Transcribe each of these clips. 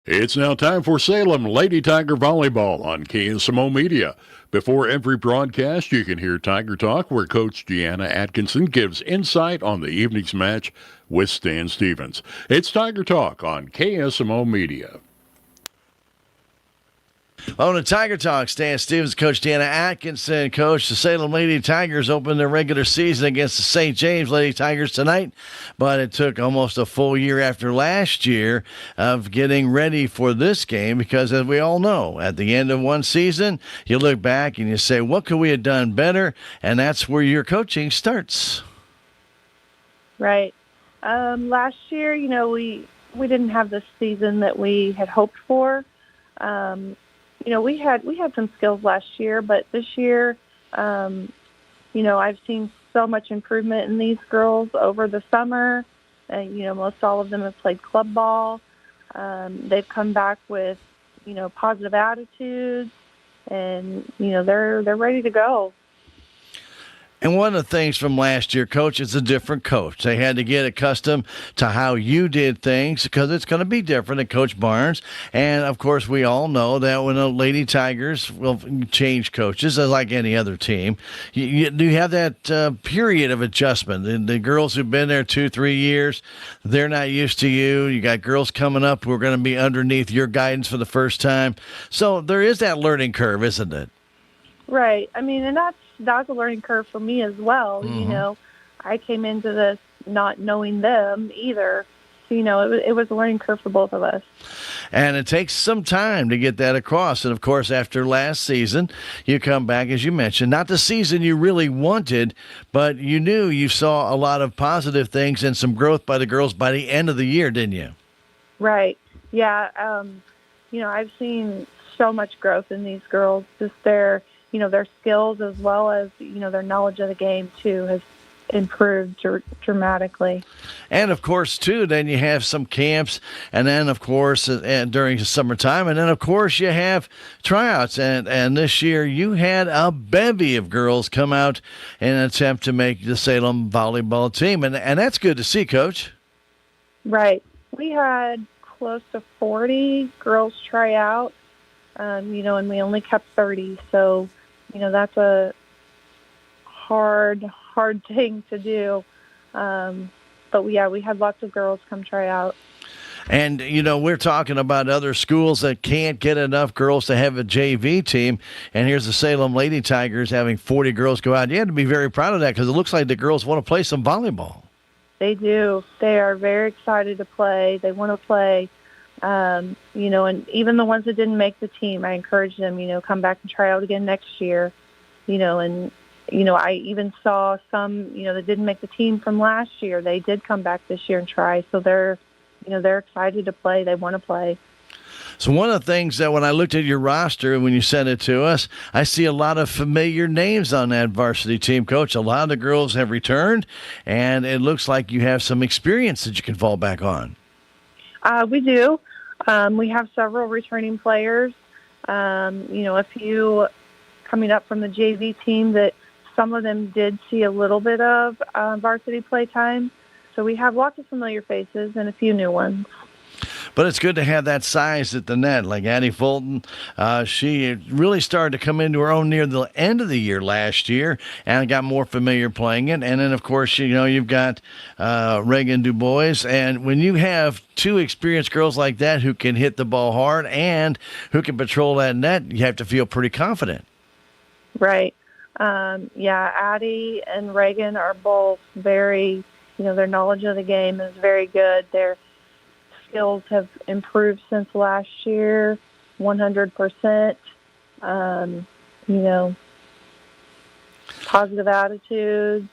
It's now time for Salem Lady Tiger Volleyball on KSMO Media. Before every broadcast, you can hear Tiger Talk, where Coach Deanna Atkinson gives insight on the evening's match with Stan Stevens. It's Tiger Talk on KSMO Media. On the Tiger Talk, Stan Stevens, Coach Deanna Atkinson. Coach, the Salem Lady Tigers opened their regular season against the St. James Lady Tigers tonight, but it took almost a full year after last year of getting ready for this game because, as we all know, at the end of one season, you look back and you say, what could we have done better? And that's where your coaching starts. Right. Last year, we didn't have the season that we had hoped for. We had some skills last year, but this year, I've seen so much improvement in these girls over the summer. Most all of them have played club ball. They've come back with, positive attitudes, and they're ready to go. And one of the things from last year, Coach, is a different coach. They had to get accustomed to how you did things because it's going to be different than Coach Barnes. And, of course, we all know that when the Lady Tigers will change coaches, like any other team, you have that period of adjustment. The girls who've been there 2-3 years, they're not used to you. You got girls coming up who are going to be underneath your guidance for the first time. So there is that learning curve, isn't it? Right. I mean, and that's a learning curve for me as well. Mm-hmm. I came into this not knowing them either. So, it was a learning curve for both of us. And it takes some time to get that across. And, of course, after last season, you come back, as you mentioned, not the season you really wanted, but you knew you saw a lot of positive things and some growth by the girls by the end of the year, didn't you? Right. Yeah. I've seen so much growth in these girls, just their skills as well as, their knowledge of the game, too, has improved dramatically. And, of course, too, then you have some camps, and then, of course, during the summertime, and then, of course, you have tryouts. And this year you had a bevy of girls come out in an attempt to make the Salem volleyball team, and that's good to see, Coach. Right. We had close to 40 girls try out, and we only kept 30, so that's a hard thing to do. But we had lots of girls come try out. And, we're talking about other schools that can't get enough girls to have a JV team. And here's the Salem Lady Tigers having 40 girls go out. You have to be very proud of that because it looks like the girls want to play some volleyball. They do. They are very excited to play. They want to play. And even the ones that didn't make the team, I encourage them, come back and try out again next year, and, I even saw some, that didn't make the team from last year. They did come back this year and try. So they're excited to play. They want to play. So one of the things that when I looked at your roster when you sent it to us, I see a lot of familiar names on that varsity team, Coach. A lot of the girls have returned, and it looks like you have some experience that you can fall back on. We do. We have several returning players, a few coming up from the JV team that some of them did see a little bit of varsity play time. So we have lots of familiar faces and a few new ones. But it's good to have that size at the net. Like Addie Fulton, she really started to come into her own near the end of the year last year and got more familiar playing it. And then, of course, you've got Reagan DuBois. And when you have two experienced girls like that who can hit the ball hard and who can patrol that net, you have to feel pretty confident. Right. Addie and Reagan are both very, their knowledge of the game is very good. Their skills have improved since last year, 100%. Positive attitudes.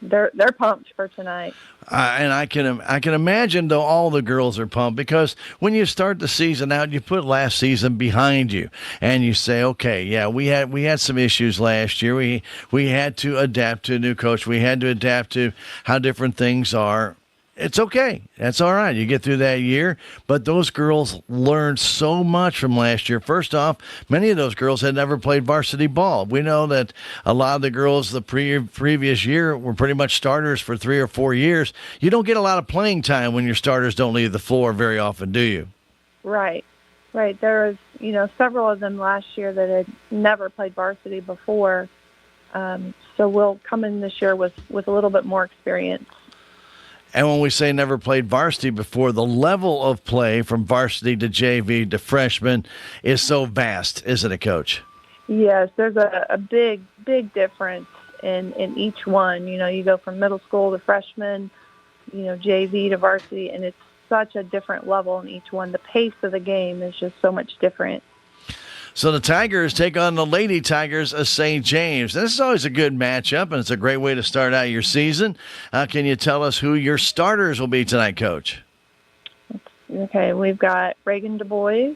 They're pumped for tonight. And I can imagine, though, all the girls are pumped because when you start the season out, you put last season behind you, and you say, okay, yeah, we had some issues last year. We had to adapt to a new coach. We had to adapt to how different things are. It's okay. That's all right. You get through that year. But those girls learned so much from last year. First off, many of those girls had never played varsity ball. We know that a lot of the girls the previous year were pretty much starters for 3 or 4 years. You don't get a lot of playing time when your starters don't leave the floor very often, do you? Right. Right. There was, several of them last year that had never played varsity before. So we'll come in this year with a little bit more experience. And when we say never played varsity before, the level of play from varsity to JV to freshman is so vast, isn't it, Coach? Yes, there's a big, big difference in each one. You go from middle school to freshman, JV to varsity, and it's such a different level in each one. The pace of the game is just so much different. So the Tigers take on the Lady Tigers of St. James. This is always a good matchup, and it's a great way to start out your season. Can you tell us who your starters will be tonight, Coach? Okay, we've got Reagan Du Bois.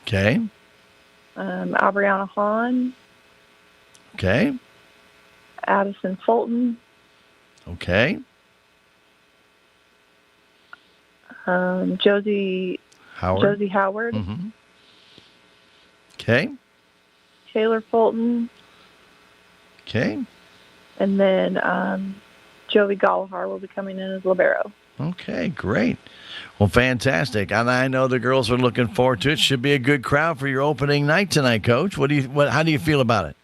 Okay. Aubriana Hahn. Okay. Addison Fulton. Okay. Josie Howard. Mm-hmm. Okay. Taylor Fulton. Okay. And then Jovi Gallagher will be coming in as libero. Okay, great. Well, fantastic. And I know the girls are looking forward to it. Should be a good crowd for your opening night tonight, Coach. How do you feel about it?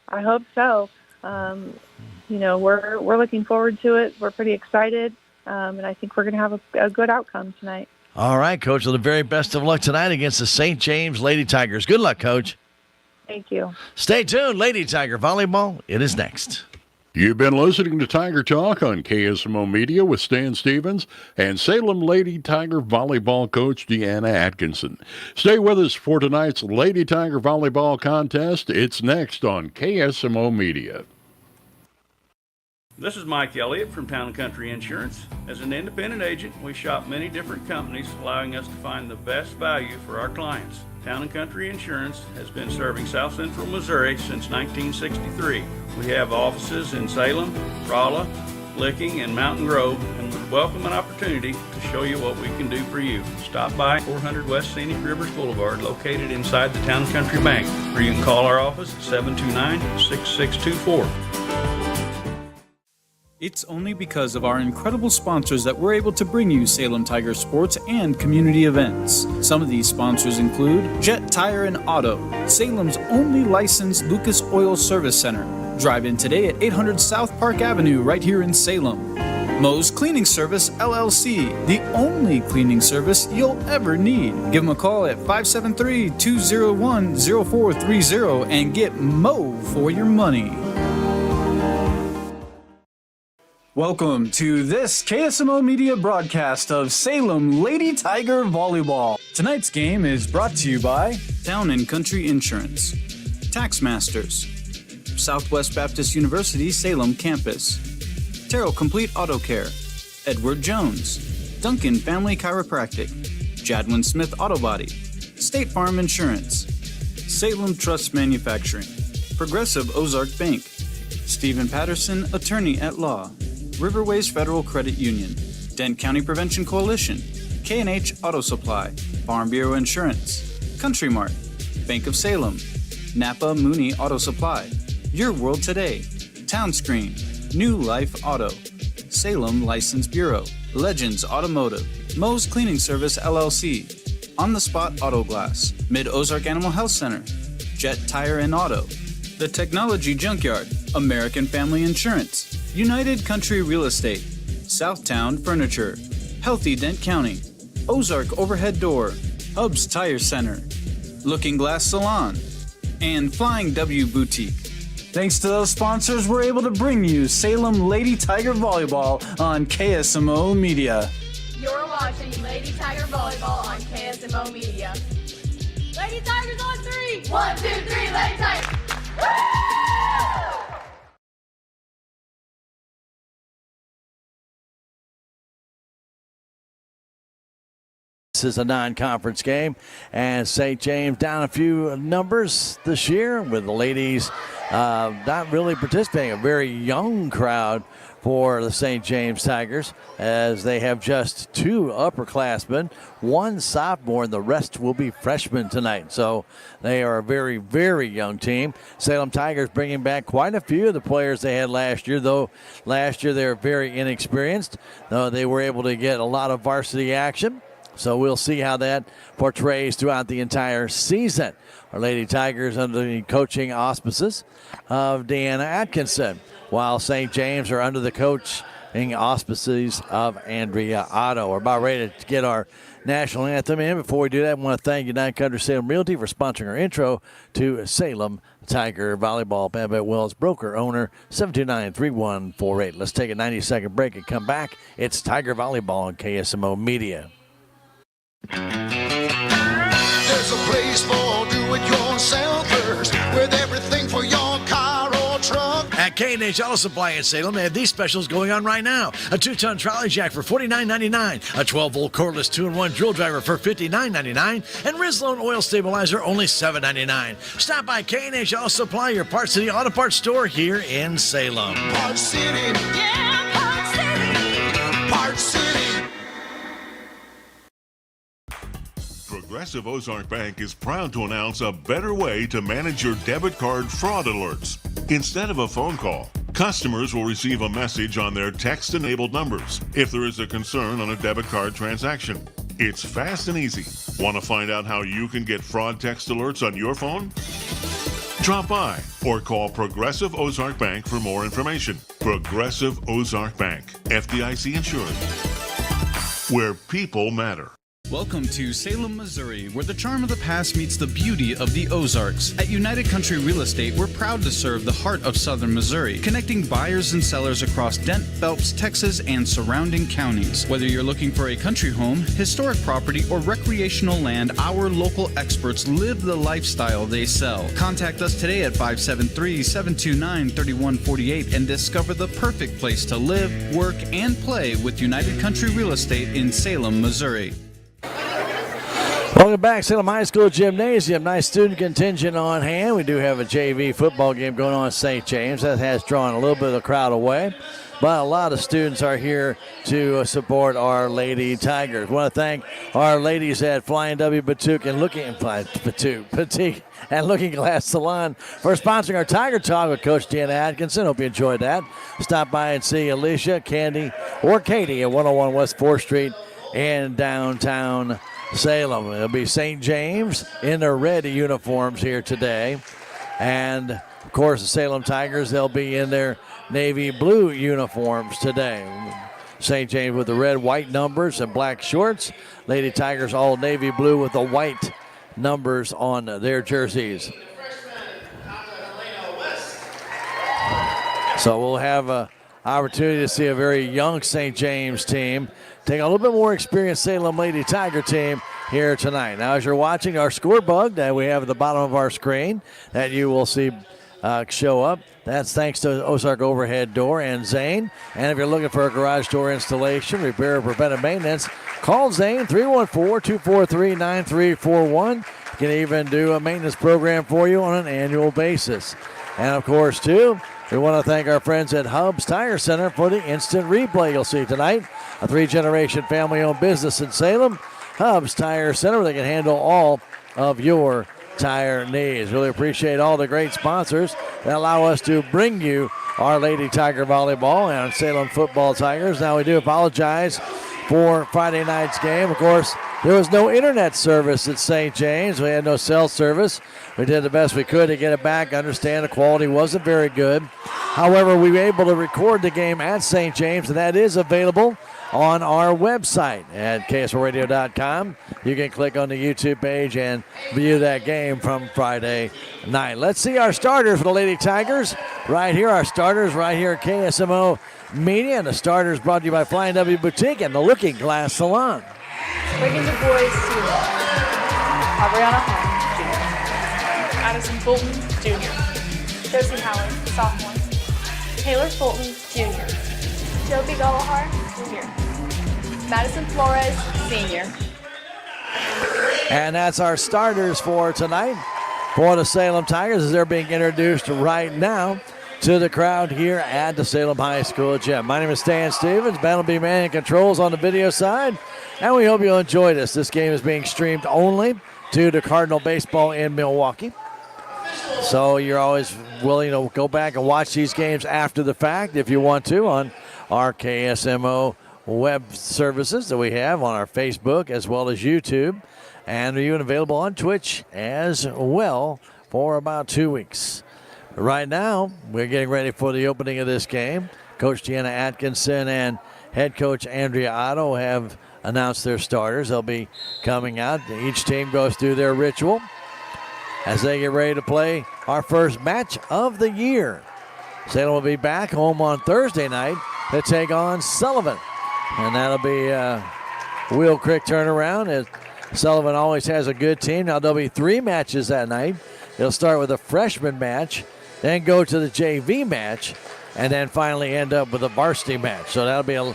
I hope so. We're looking forward to it. We're pretty excited, and I think we're going to have a good outcome tonight. All right, Coach. Well, the very best of luck tonight against the St. James Lady Tigers. Good luck, Coach. Thank you. Stay tuned. Lady Tiger Volleyball. It is next. You've been listening to Tiger Talk on KSMO Media with Stan Stevens and Salem Lady Tiger Volleyball coach Deanna Atkinson. Stay with us for tonight's Lady Tiger Volleyball contest. It's next on KSMO Media. This is Mike Elliott from Town & Country Insurance. As an independent agent, we shop many different companies, allowing us to find the best value for our clients. Town & Country Insurance has been serving South Central Missouri since 1963. We have offices in Salem, Rolla, Licking, and Mountain Grove, and would welcome an opportunity to show you what we can do for you. Stop by 400 West Scenic Rivers Boulevard, located inside the Town & Country Bank, or you can call our office at 729-6624. It's only because of our incredible sponsors that we're able to bring you Salem Tiger sports and community events. Some of these sponsors include Jet Tire and Auto, Salem's only licensed Lucas Oil Service Center. Drive in today at 800 South Park Avenue right here in Salem. Moe's Cleaning Service, LLC, the only cleaning service you'll ever need. Give them a call at 573-201-0430 and get Moe for your money. Welcome to this KSMO Media broadcast of Salem Lady Tiger Volleyball. Tonight's game is brought to you by Town & Country Insurance, Tax Masters, Southwest Baptist University Salem Campus, Terrell Complete Auto Care, Edward Jones, Duncan Family Chiropractic, Jadwin Smith Auto Body, State Farm Insurance, Salem Trust Manufacturing, Progressive Ozark Bank, Stephen Patterson Attorney at Law, Riverways Federal Credit Union, Dent County Prevention Coalition, K&H Auto Supply, Farm Bureau Insurance, Country Mart, Bank of Salem, Napa Mooney Auto Supply, Your World Today, Town Screen, New Life Auto, Salem License Bureau, Legends Automotive, Moe's Cleaning Service LLC, On the Spot Auto Glass, Mid-Ozark Animal Health Center, Jet Tire and Auto, The Technology Junkyard, American Family Insurance, United Country Real Estate, Southtown Furniture, Healthy Dent County, Ozark Overhead Door, Hubs Tire Center, Looking Glass Salon, and Flying W Boutique. Thanks to those sponsors, we're able to bring you Salem Lady Tiger Volleyball on KSMO Media. You're watching Lady Tiger Volleyball on KSMO Media. Lady Tigers on three! 1, 2, 3, Lady Tigers! Woo! This is a non-conference game, and St. James down a few numbers this year with the ladies not really participating. A very young crowd for the St. James Tigers, as they have just 2 upperclassmen, 1 sophomore, and the rest will be freshmen tonight. So they are a very, very young team. Salem Tigers bringing back quite a few of the players they had last year, though last year they were very inexperienced. Though they were able to get a lot of varsity action. So we'll see how that portrays throughout the entire season. Our Lady Tigers under the coaching auspices of Deanna Atkinson, while St. James are under the coaching auspices of Andrea Otto. We're about ready to get our national anthem in. Before we do that, I want to thank United Country Salem Realty for sponsoring our intro to Salem Tiger Volleyball. Babette Wells, broker, owner, 729-3148. Let's take a 90-second break and come back. It's Tiger Volleyball on KSMO Media. There's a place for do-it-yourselfers with everything for your car or truck. At K&H Auto Supply in Salem, they have these specials going on right now. A 2-ton trolley jack for $49.99, a 12-volt cordless 2-in-1 drill driver for $59.99, and Rizlone oil stabilizer only $7.99. Stop by K&H Auto Supply, your Parts City Auto Parts store here in Salem. Parts City. Yeah, Parts City. Parts City. Progressive Ozark Bank is proud to announce a better way to manage your debit card fraud alerts. Instead of a phone call, customers will receive a message on their text-enabled numbers if there is a concern on a debit card transaction. It's fast and easy. Want to find out how you can get fraud text alerts on your phone? Drop by or call Progressive Ozark Bank for more information. Progressive Ozark Bank, FDIC insured, where people matter. Welcome to Salem, Missouri, where the charm of the past meets the beauty of the Ozarks. At United Country Real Estate, we're proud to serve the heart of southern Missouri, connecting buyers and sellers across Dent, Phelps, Texas, and surrounding counties. Whether you're looking for a country home, historic property, or recreational land, our local experts live the lifestyle they sell. Contact us today at 573-729-3148 and discover the perfect place to live, work, and play with United Country Real Estate in Salem, Missouri. Welcome back, Salem High School Gymnasium. Nice student contingent on hand. We do have a JV football game going on at St. James. That has drawn a little bit of the crowd away. But a lot of students are here to support our Lady Tigers. Want to thank our ladies at Flying W Boutique and Looking Glass Salon for sponsoring our Tiger Talk with Coach Deanna Atkinson. Hope you enjoyed that. Stop by and see Alicia, Candy, or Katie at 101 West 4th Street in downtown Salem. It'll be St. James in their red uniforms here today. And, of course, the Salem Tigers, they'll be in their navy blue uniforms today. St. James with the red, white numbers and black shorts. Lady Tigers all navy blue with the white numbers on their jerseys. So we'll have an opportunity to see a very young St. James team take a little bit more experienced Salem Lady Tiger team here tonight. Now, as you're watching our score bug that we have at the bottom of our screen that you will see show up, that's thanks to Ozark Overhead Door and Zane. And if you're looking for a garage door installation, repair, or preventive maintenance, call Zane, 314-243-9341. He can even do a maintenance program for you on an annual basis. And, of course, too, we want to thank our friends at Hubs Tire Center for the instant replay you'll see tonight. A 3-generation family-owned business in Salem. Hubs Tire Center, where they can handle all of your tire needs. Really appreciate all the great sponsors that allow us to bring you our Lady Tiger Volleyball and Salem Football Tigers. Now, we do apologize for Friday night's game. Of course, there was no internet service at St. James. We had no cell service. We did the best we could to get it back. Understand the quality wasn't very good. However, we were able to record the game at St. James, and that is available on our website at KSMOradio.com. You can click on the YouTube page and view that game from Friday night. Let's see our starters for the Lady Tigers. Right here, our starters right here at KSMO Media. And the starters brought to you by Flying W Boutique and the Looking Glass Salon. Wiggins and Boys Senior, Aubriana Hall Jr., Addison Fulton Jr., Josie Howard, sophomore, Taylor Fulton Jr., Joby Gallagher Jr., Madison Flores Senior. And that's our starters for tonight for the Salem Tigers as they're being introduced right now. to the crowd here at the Salem High School gym. My name is Stan Stevens. Ben will be manning controls on the video side, and we hope you'll enjoy this. This game is being streamed only to the Cardinal Baseball in Milwaukee. So you're always willing to go back and watch these games after the fact if you want to on our KSMO web services that we have on our Facebook as well as YouTube. And are even available on Twitch as well for about 2 weeks. Right now, we're getting ready for the opening of this game. Coach Deanna Atkinson and head coach Andrea Otto have announced their starters. They'll be coming out. Each team goes through their ritual as they get ready to play our first match of the year. Salem will be back home on Thursday night to take on Sullivan. And that'll be a Wheel Creek turnaround, as Sullivan always has a good team. Now there'll be 3 matches that night. It'll start with a freshman match, then go to the JV match, and then finally end up with a varsity match. So that'll be a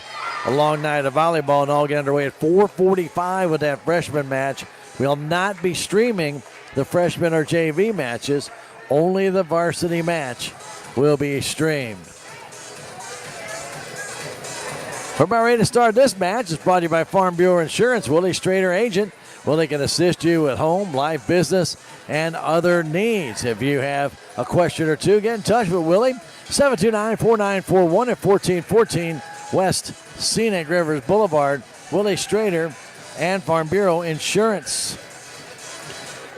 long night of volleyball, and all get underway at 4:45 with that freshman match. We'll not be streaming the freshman or JV matches. Only the varsity match will be streamed. We're about ready to start this match. It's brought to you by Farm Bureau Insurance. Willie Strader, agent. Willie can assist you at home, life, business, and other needs. If you have a question or two, get in touch with Willie. 729-4941 at 1414 West Scenic Rivers Boulevard. Willie Strader and Farm Bureau Insurance.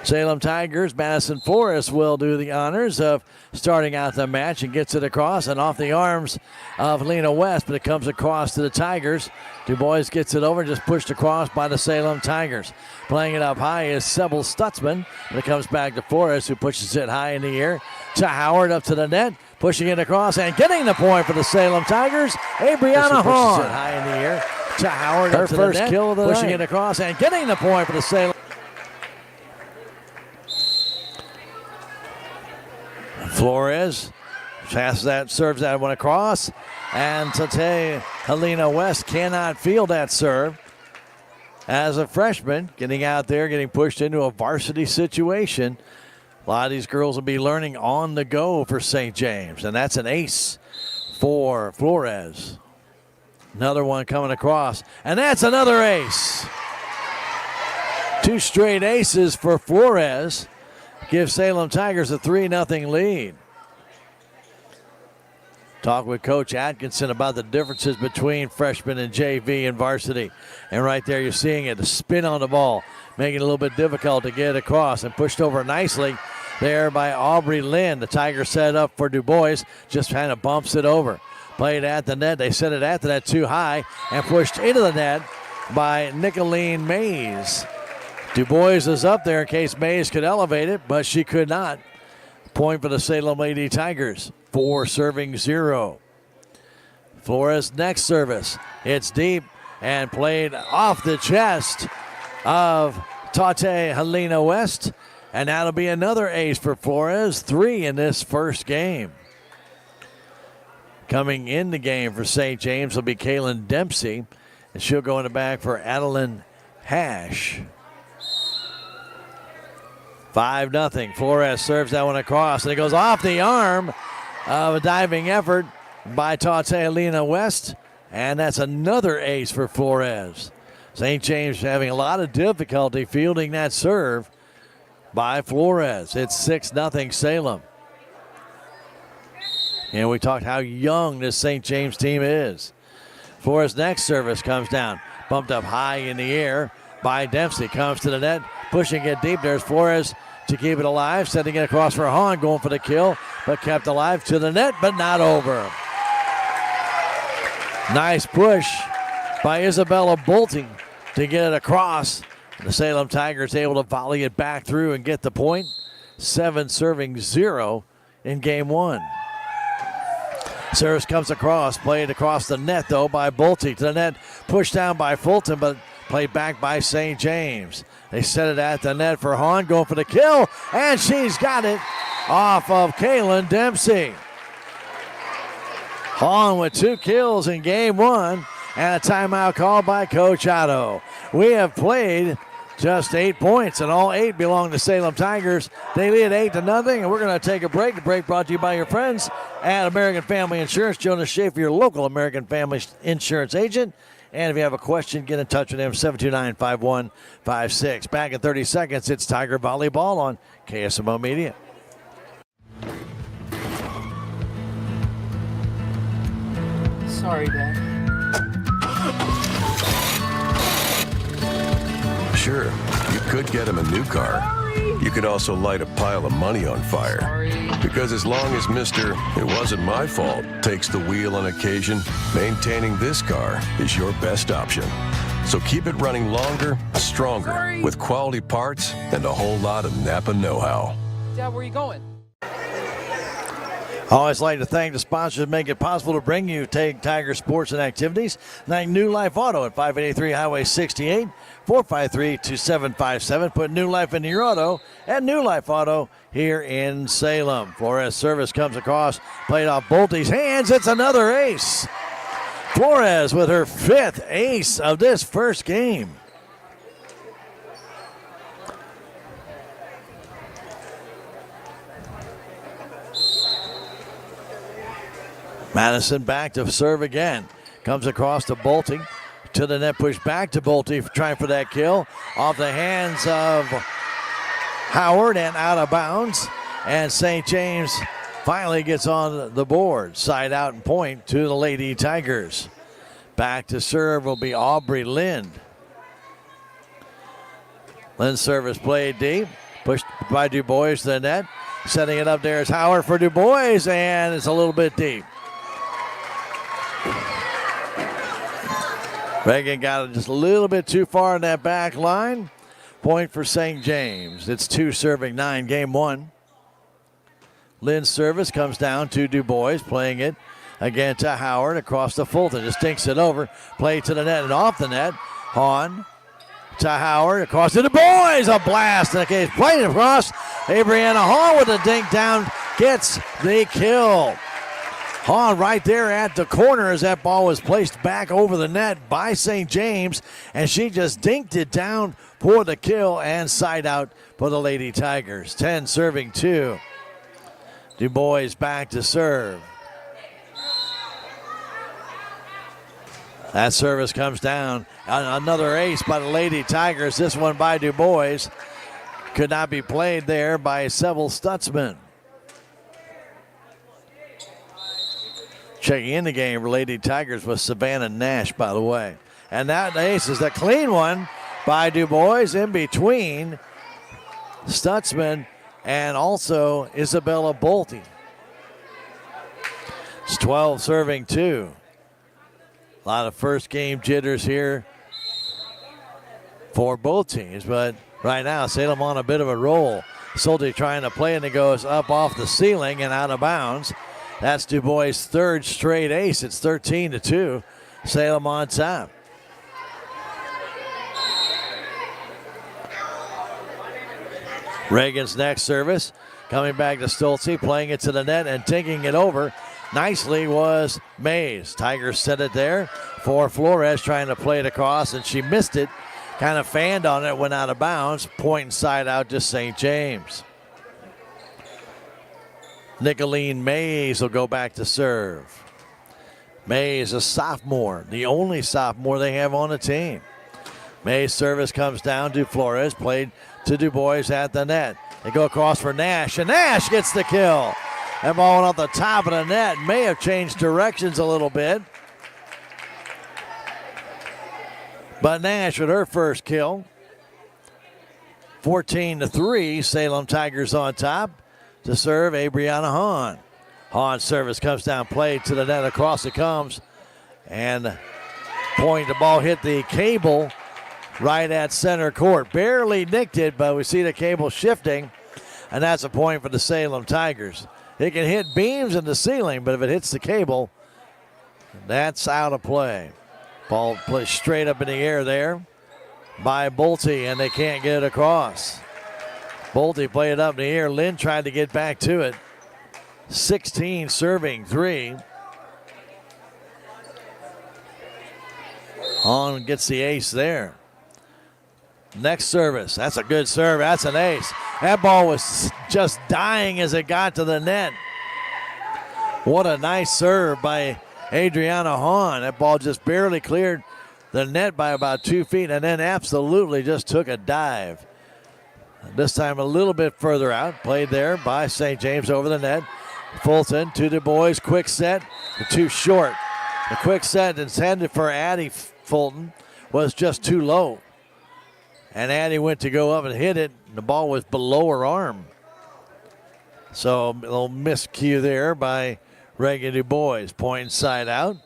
Salem Tigers, Madison Forrest will do the honors of starting out the match and gets it across and off the arms of Lena West, but it comes across to the Tigers. Du Bois gets it over and just pushed across by the Salem Tigers. Playing it up high is Sebel Stutzman, but it comes back to Forrest, who pushes it high in the air to Howard up to the net, pushing it across and getting the point for the Salem Tigers. Abriana Hahn pushes it high in the air to Howard. Her up to first the net, kill of the pushing night. It across and getting the point for the Salem. Flores passes that, serves that one across, and Tate Helena West cannot field that serve. As a freshman, getting out there, getting pushed into a varsity situation. A lot of these girls will be learning on the go for St. James, and that's an ace for Flores. Another one coming across, and that's another ace. 2 straight aces for Flores. Give Salem Tigers a 3-0 lead. Talk with Coach Atkinson about the differences between freshman and JV and varsity. And right there you're seeing it, the spin on the ball, making it a little bit difficult to get across, and pushed over nicely there by Aubrey Lynn. The Tigers set up for Du Bois, just kind of bumps it over. Played at the net, they set it at the net too high and pushed into the net by Nicolene Mays. Du Bois is up there in case Mays could elevate it, but she could not. Point for the Salem Lady Tigers. 4-0. Flores next service. It's deep and played off the chest of Tate Helena West. And that'll be another ace for Flores. 3 in this first game. Coming in the game for St. James will be Kaylin Dempsey. And she'll go in the back for Adeline Hash. 5-0. Flores serves that one across, and it goes off the arm of a diving effort by Tate Helena West, and that's another ace for Flores. St. James having a lot of difficulty fielding that serve by Flores. It's 6-0 Salem. And we talked how young this St. James team is. Flores' next service comes down, bumped up high in the air by Dempsey. Comes to the net, pushing it deep. There's Flores to keep it alive, sending it across for Hahn, going for the kill, but kept alive to the net, but not over. Nice push by Isabella Bolting to get it across. The Salem Tigers able to volley it back through and get the point. 7-0 in game 1. Service comes across, played across the net though by Bolte. To the net, pushed down by Fulton, but played back by St. James. They set it at the net for Hahn, going for the kill, and she's got it off of Kaylin Dempsey. Hahn with 2 kills in game 1, and a timeout called by Coach Otto. We have played Just 8 points, and all 8 belong to Salem Tigers. They lead 8-0, and we're going to take a break. The break brought to you by your friends at American Family Insurance. Jonas Schaefer, your local American Family Insurance agent. And if you have a question, get in touch with them, 729-5156. Back in 30 seconds, it's Tiger Volleyball on KSMO Media. Sorry, Dad. Sure, you could get him a new car. You could also light a pile of money on fire. Because as long as Mr. It wasn't my fault takes the wheel on occasion, maintaining this car is your best option. So keep it running longer, stronger, with quality parts and a whole lot of Napa know-how. Dad, where are you going? I always like to thank the sponsors that make it possible to bring you Tiger sports and activities, like New Life Auto at 583 Highway 68, 453-2757. Put new life into your auto at New Life Auto here in Salem. Flores service comes across, played off Bolte's hands. It's another ace. Flores with her 5th ace of this first game. Madison back to serve again. Comes across to Bolte. To the net, push back to Bolte, trying for that kill. Off the hands of Howard and out of bounds. And St. James finally gets on the board. Side out and point to the Lady Tigers. Back to serve will be Aubrey Lind. Lind's service played deep. Pushed by Dubois to the net. Setting it up there is Howard for Dubois, and it's a little bit deep. Reagan got it just a little bit too far in that back line. Point for St. James. It's 2 serving 9, game 1. Lynn's service comes down to Dubois, playing it again to Howard across the Fulton. Just dinks it over. Play to the net and off the net. Hahn to Howard across to Dubois. A blast. Okay, playing across. Abriana Hahn with a dink down gets the kill. Hahn right there at the corner as that ball was placed back over the net by St. James, and she just dinked it down for the kill and side out for the Lady Tigers. 10 serving 2. Dubois back to serve. That service comes down. Another ace by the Lady Tigers. This one by Dubois. Could not be played there by Seville Stutzman. Checking in the game for Lady Tigers was Savannah Nash, by the way. And that ace is a clean one by Dubois in between Stutzman and also Isabella Bolte. It's 12 serving 2. A lot of first game jitters here for both teams, but right now Salem on a bit of a roll. Solte trying to play, and it goes up off the ceiling and out of bounds. That's Dubois' 3rd straight ace. It's 13-2. Salem on top. Reagan's next service. Coming back to Stolze, playing it to the net and taking it over nicely was Mays. Tigers set it there for Flores, trying to play it across, and she missed it. Kind of fanned on it, went out of bounds. Point and side out to St. James. Nicolene Mays will go back to serve. Mays, a sophomore, the only sophomore they have on the team. Mays' service comes down to Flores, played to Dubois at the net. They go across for Nash, and Nash gets the kill. That ball went off the top of the net. May have changed directions a little bit. But Nash with her first kill. 14-3, Salem Tigers on top. To serve, Abriana Hahn. Hahn's service comes down, played to the net, across it comes. And point, the ball hit the cable right at center court. Barely nicked it, but we see the cable shifting. And that's a point for the Salem Tigers. It can hit beams in the ceiling, but if it hits the cable, that's out of play. Ball pushed straight up in the air there by Bolte, and they can't get it across. Bolte played it up in the air. Lynn tried to get back to it. 16 serving 3. Hahn gets the ace there. Next service. That's a good serve. That's an ace. That ball was just dying as it got to the net. What a nice serve by Adriana Hahn. That ball just barely cleared the net by about 2 feet and then absolutely just took a dive. This time a little bit further out. Played there by St. James over the net. Fulton to Du Bois. Quick set. Too short. The quick set intended for Addie Fulton was just too low. And Addie went to go up and hit it. The ball was below her arm. So a little miscue there by Reagan Du Bois. Point side out.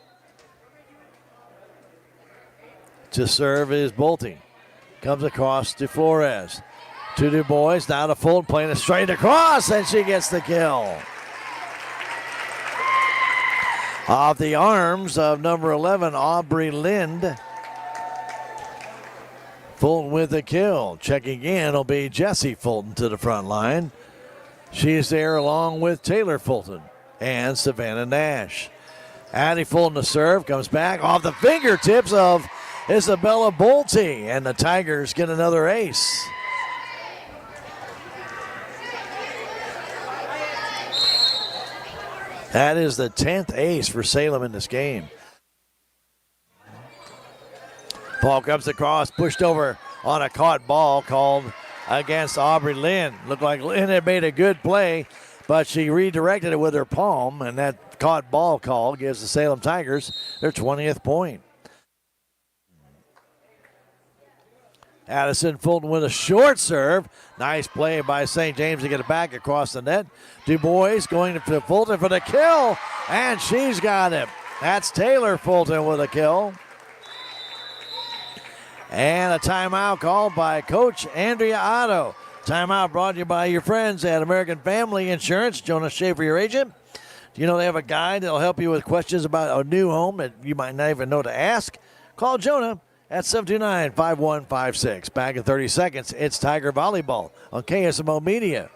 To serve is Bolte. Comes across to Flores. To Du Bois. Now to Fulton playing it straight across. And she gets the kill. Off the arms of number 11, Aubrey Lind. Fulton with the kill. Checking in will be Jessie Fulton to the front line. She's there along with Taylor Fulton and Savannah Nash. Addie Fulton to serve. Comes back off the fingertips of Isabella Bolte. And the Tigers get another ace. That is the 10th ace for Salem in this game. Ball comes across, pushed over on a caught ball called against Aubrey Lynn. Looked like Lynn had made a good play, but she redirected it with her palm, and that caught ball call gives the Salem Tigers their 20th point. Addison Fulton with a short serve. Nice play by St. James to get it back across the net. Du Bois going to Fulton for the kill, and she's got him. That's Taylor Fulton with a kill. And a timeout called by Coach Andrea Otto. Timeout brought to you by your friends at American Family Insurance. Jonas Schaefer, your agent. Do you know they have a guide that'll help you with questions about a new home that you might not even know to ask? Call Jonah at 729-5156. Back in 30 seconds, it's Tiger Volleyball on KSMO Media.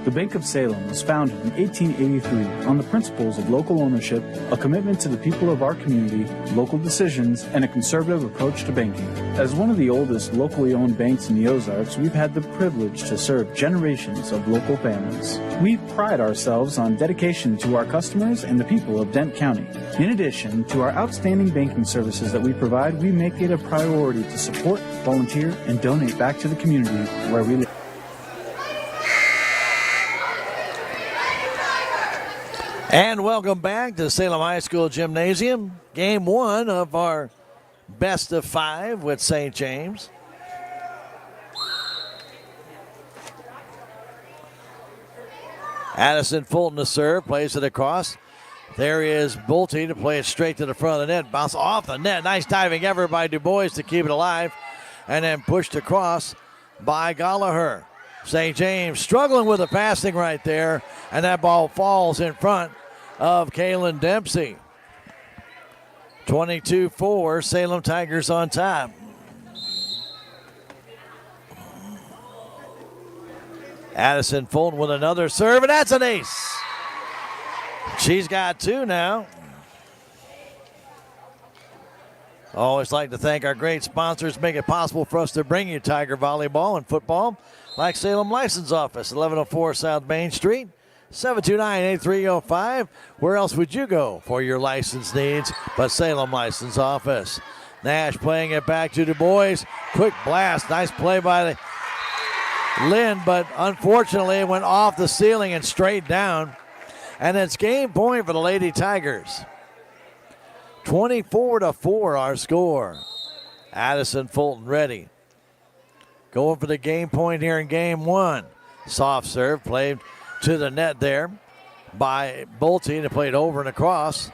The Bank of Salem was founded in 1883 on the principles of local ownership, a commitment to the people of our community, local decisions, and a conservative approach to banking. As one of the oldest locally owned banks in the Ozarks, we've had the privilege to serve generations of local families. We pride ourselves on dedication to our customers and the people of Dent County. In addition to our outstanding banking services that we provide, we make it a priority to support, volunteer, and donate back to the community where we live. And welcome back to Salem High School Gymnasium. Game one of our best of five with St. James. Addison Fulton to serve, plays it across. There is Bolte to play it straight to the front of the net. Bounce off the net. Nice diving effort by Du Bois to keep it alive. And then pushed across by Gallagher. St. James struggling with the passing right there. And that ball falls in front of Kaylin Dempsey. 22-4, Salem Tigers on top. Addison Fulton with another serve, and that's an ace. She's got two now. Always like to thank our great sponsors, make it possible for us to bring you Tiger Volleyball and football, like Salem License Office, 1104 South Main Street, 729-8305. Where else would you go for your license needs but Salem License Office? Nash playing it back to Du Bois. Quick blast. Nice play by Lynn, but unfortunately it went off the ceiling and straight down. And it's game point for the Lady Tigers. 24-4 our score. Addison Fulton ready. Going for the game point here in game one. Soft serve played to the net there by Bolte, to play it over and across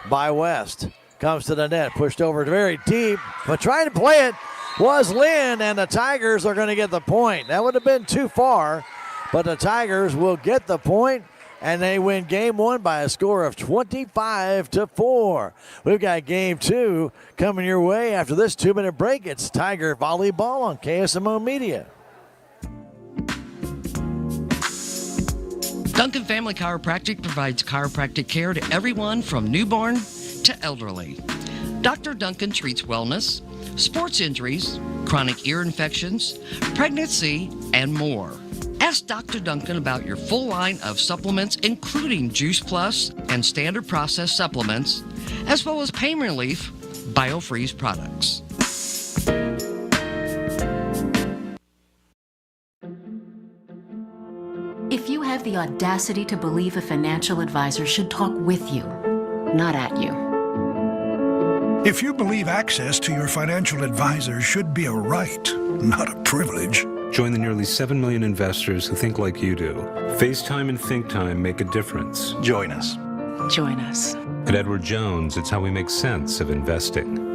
by West. Comes to the net, pushed over very deep, but trying to play it was Lynn, and the Tigers are going to get the point. That would have been too far, but the Tigers will get the point, and they win game one by a score of 25-4. We've got game two coming your way after this 2-minute break. It's Tiger Volleyball on KSMO Media. Duncan Family Chiropractic provides chiropractic care to everyone from newborn to elderly. Dr. Duncan treats wellness, sports injuries, chronic ear infections, pregnancy, and more. Ask Dr. Duncan about your full line of supplements, including Juice Plus and standard processed supplements, as well as pain relief, BioFreeze products. If you have the audacity to believe a financial advisor should talk with you, not at you. If you believe access to your financial advisor should be a right, not a privilege. Join the nearly 7 million investors who think like you do. FaceTime and ThinkTime make a difference. Join us. Join us. At Edward Jones, it's how we make sense of investing.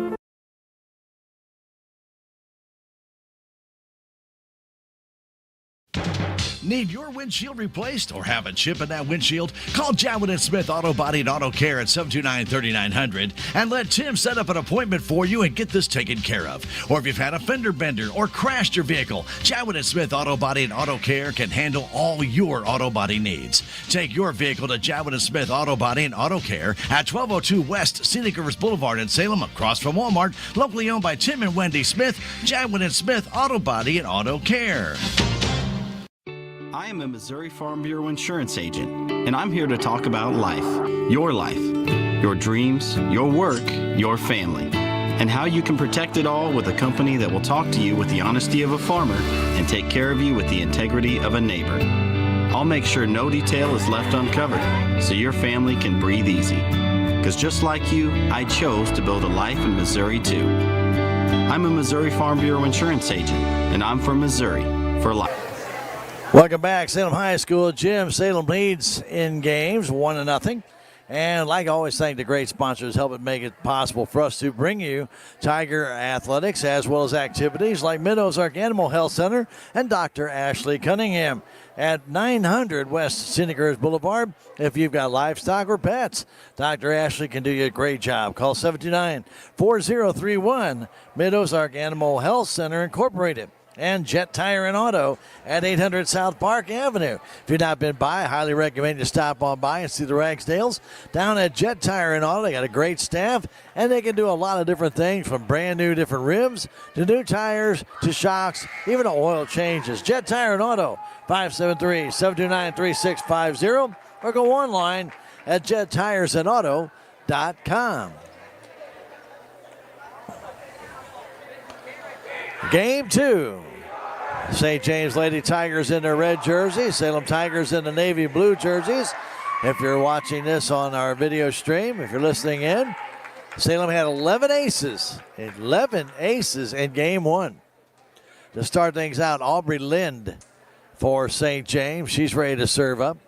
Need your windshield replaced or have a chip in that windshield? Call Jowett & Smith Auto Body and Auto Care at 729-3900 and let Tim set up an appointment for you and get this taken care of. Or if you've had a fender bender or crashed your vehicle, Jowett & Smith Auto Body and Auto Care can handle all your auto body needs. Take your vehicle to Jowett & Smith Auto Body and Auto Care at 1202 West Scenic Rivers Boulevard in Salem, across from Walmart, locally owned by Tim and Wendy Smith, Jowett & Smith Auto Body and Auto Care. I am a Missouri Farm Bureau insurance agent, and I'm here to talk about life, your dreams, your work, your family, and how you can protect it all with a company that will talk to you with the honesty of a farmer and take care of you with the integrity of a neighbor. I'll make sure no detail is left uncovered so your family can breathe easy. Because just like you, I chose to build a life in Missouri too. I'm a Missouri Farm Bureau insurance agent, and I'm from Missouri for life. Welcome back, Salem High School gym. Salem leads in games 1-0. And like I always thank the great sponsors helping make it possible for us to bring you Tiger athletics as well as activities like Mid-Ozark Animal Health Center and Dr. Ashley Cunningham at 900 West Scenic Rivers Boulevard. If you've got livestock or pets, Dr. Ashley can do you a great job. Call 729-4031 Mid-Ozark Animal Health Center Incorporated. And Jet Tire and Auto at 800 South Park Avenue. If you've not been by, I highly recommend you stop on by and see the Ragsdales down at Jet Tire and Auto. They got a great staff, and they can do a lot of different things from brand new different rims to new tires to shocks, even oil changes. Jet Tire and Auto, 573-729-3650, or go online at jettiresandauto.com. Game 2. St. James Lady Tigers in their red jerseys. Salem Tigers in the navy blue jerseys. If you're watching this on our video stream, if you're listening in, Salem had 11 aces. 11 aces in game 1. To start things out, Aubrey Lind for St. James. She's ready to serve up.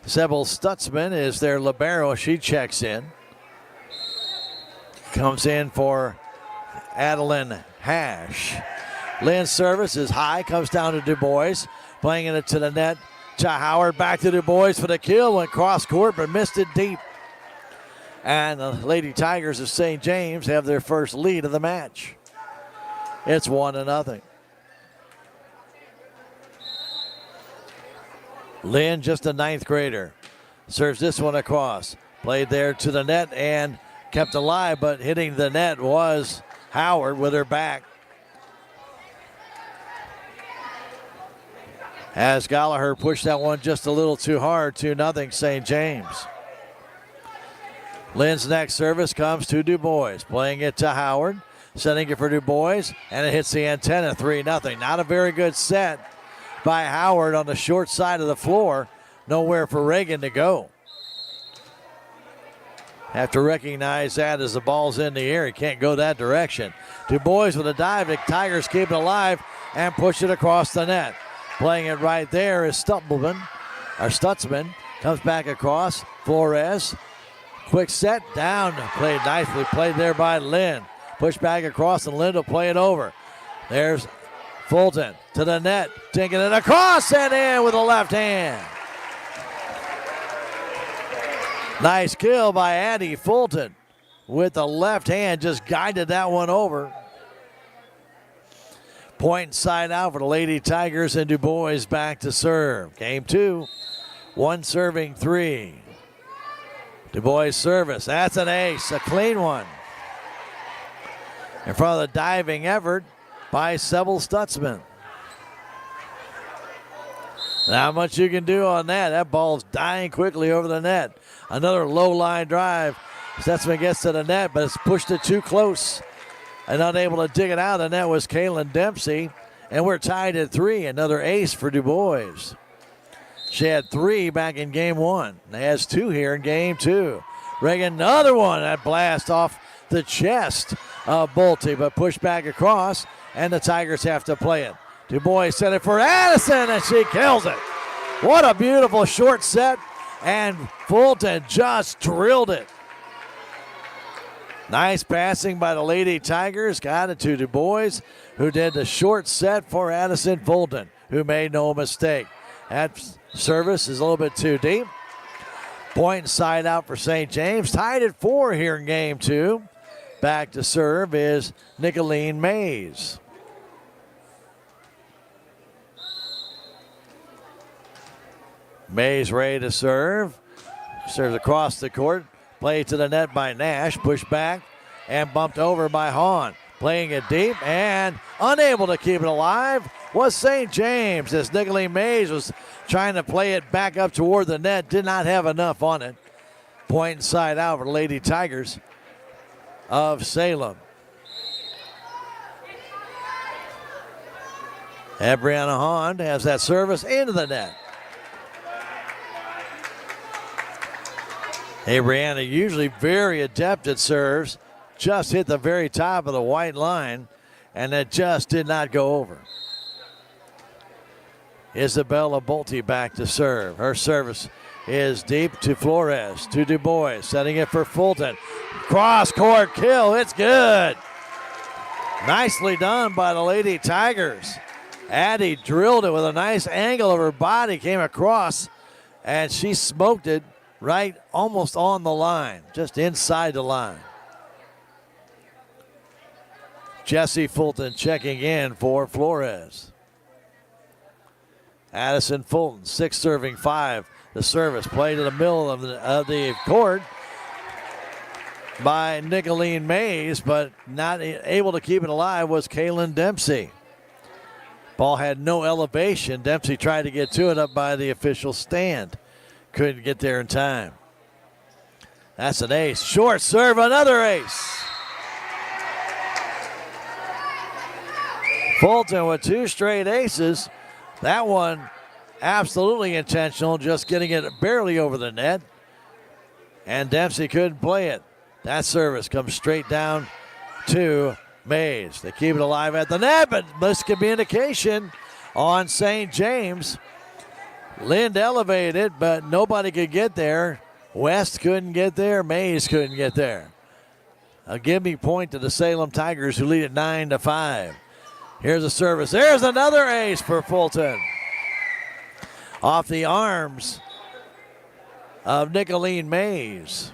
Sybil Stutzman is their libero. She checks in. Comes in for Adeline Hash. Lynn's service is high, comes down to Du Bois, playing it to the net. To Howard, back to Du Bois for the kill, went cross court but missed it deep. And the Lady Tigers of St. James have their first lead of the match. It's 1-0. Lynn, just a 9th grader, serves this one across. Played there to the net and kept alive, but hitting the net was Howard with her back. As Gallagher pushed that one just a little too hard, 2-0 St. James. Lynn's next service comes to Du Bois, playing it to Howard, sending it for Du Bois, and it hits the antenna, 3-0. Not a very good set by Howard on the short side of the floor. Nowhere for Reagan to go. Have to recognize that as the ball's in the air. He can't go that direction. Du Bois with a dive. The Tigers keep it alive and push it across the net. Playing it right there is Stutzman. Comes back across. Flores. Quick set. Down. Played nicely. Played there by Lynn. Push back across and Lynn will play it over. There's Fulton to the net. Taking it across and in with a left hand. Nice kill by Addie Fulton with the left hand, just guided that one over. Point side out for the Lady Tigers, and Du Bois back to serve. Game 2, 1 serving 3. Du Bois service. That's an ace, a clean one. In front of the diving effort by Sebel Stutzman. Not much you can do on that. That ball's dying quickly over the net. Another low line drive. Stutzman gets to the net, but it's pushed it too close. And unable to dig it out. And that was Kaylin Dempsey. And we're tied at 3. Another ace for Du Bois. She had 3 back in game 1. And has 2 here in game 2. Reagan, another one. That blast off the chest of Bolte, but pushed back across. And the Tigers have to play it. Du Bois set it for Addison, and she kills it. What a beautiful short set. And Fulton just drilled it. Nice passing by the Lady Tigers. Got it to Du Bois, who did the short set for Addison Fulton, who made no mistake. That service is a little bit too deep. Point side out for St. James. Tied at 4 here in game 2. Back to serve is Nicolene Mays. Mays ready to serve. Serves across the court. Played to the net by Nash. Pushed back and bumped over by Hahn. Playing it deep and unable to keep it alive was St. James as Nicolene Mays was trying to play it back up toward the net. Did not have enough on it. Point side out for the Lady Tigers of Salem. And Brianna Hahn has that service into the net. Hey, Brianna, usually very adept at serves. Just hit the very top of the white line, and it just did not go over. Isabella Bolte back to serve. Her service is deep to Flores, to Du Bois, setting it for Fulton. Cross-court kill, it's good. Nicely done by the Lady Tigers. Addie drilled it with a nice angle of her body, came across, and she smoked it right almost on the line, just inside the line. Jesse Fulton checking in for Flores. Addison Fulton, 6 serving 5. The service played to the middle of the court by Nicolene Mays, but not able to keep it alive was Kaylin Dempsey. Ball had no elevation. Dempsey tried to get to it up by the official stand. Couldn't get there in time. That's an ace. Short serve, another ace. Fulton with 2 straight aces. That one absolutely intentional, just getting it barely over the net. And Dempsey couldn't play it. That service comes straight down to Mays. They keep it alive at the net, but miscommunication on St. James. Lind elevated, but nobody could get there. West couldn't get there. Mays couldn't get there. A give-me point to the Salem Tigers, who lead at 9-5. Here's a service. There's another ace for Fulton. Off the arms of Nicolene Mays.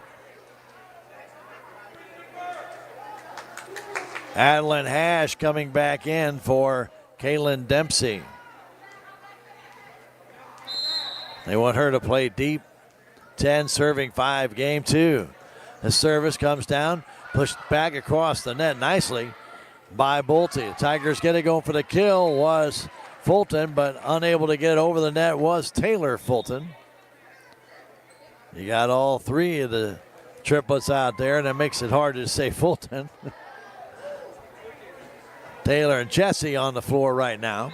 Adeline Hash coming back in for Kaylin Dempsey. They want her to play deep. 10 serving 5, game 2. The service comes down, pushed back across the net nicely by Bolte. Tigers get it going for the kill was Fulton, but unable to get over the net was Taylor Fulton. You got all 3 of the triplets out there, and it makes it hard to say Fulton. Taylor and Jesse on the floor right now.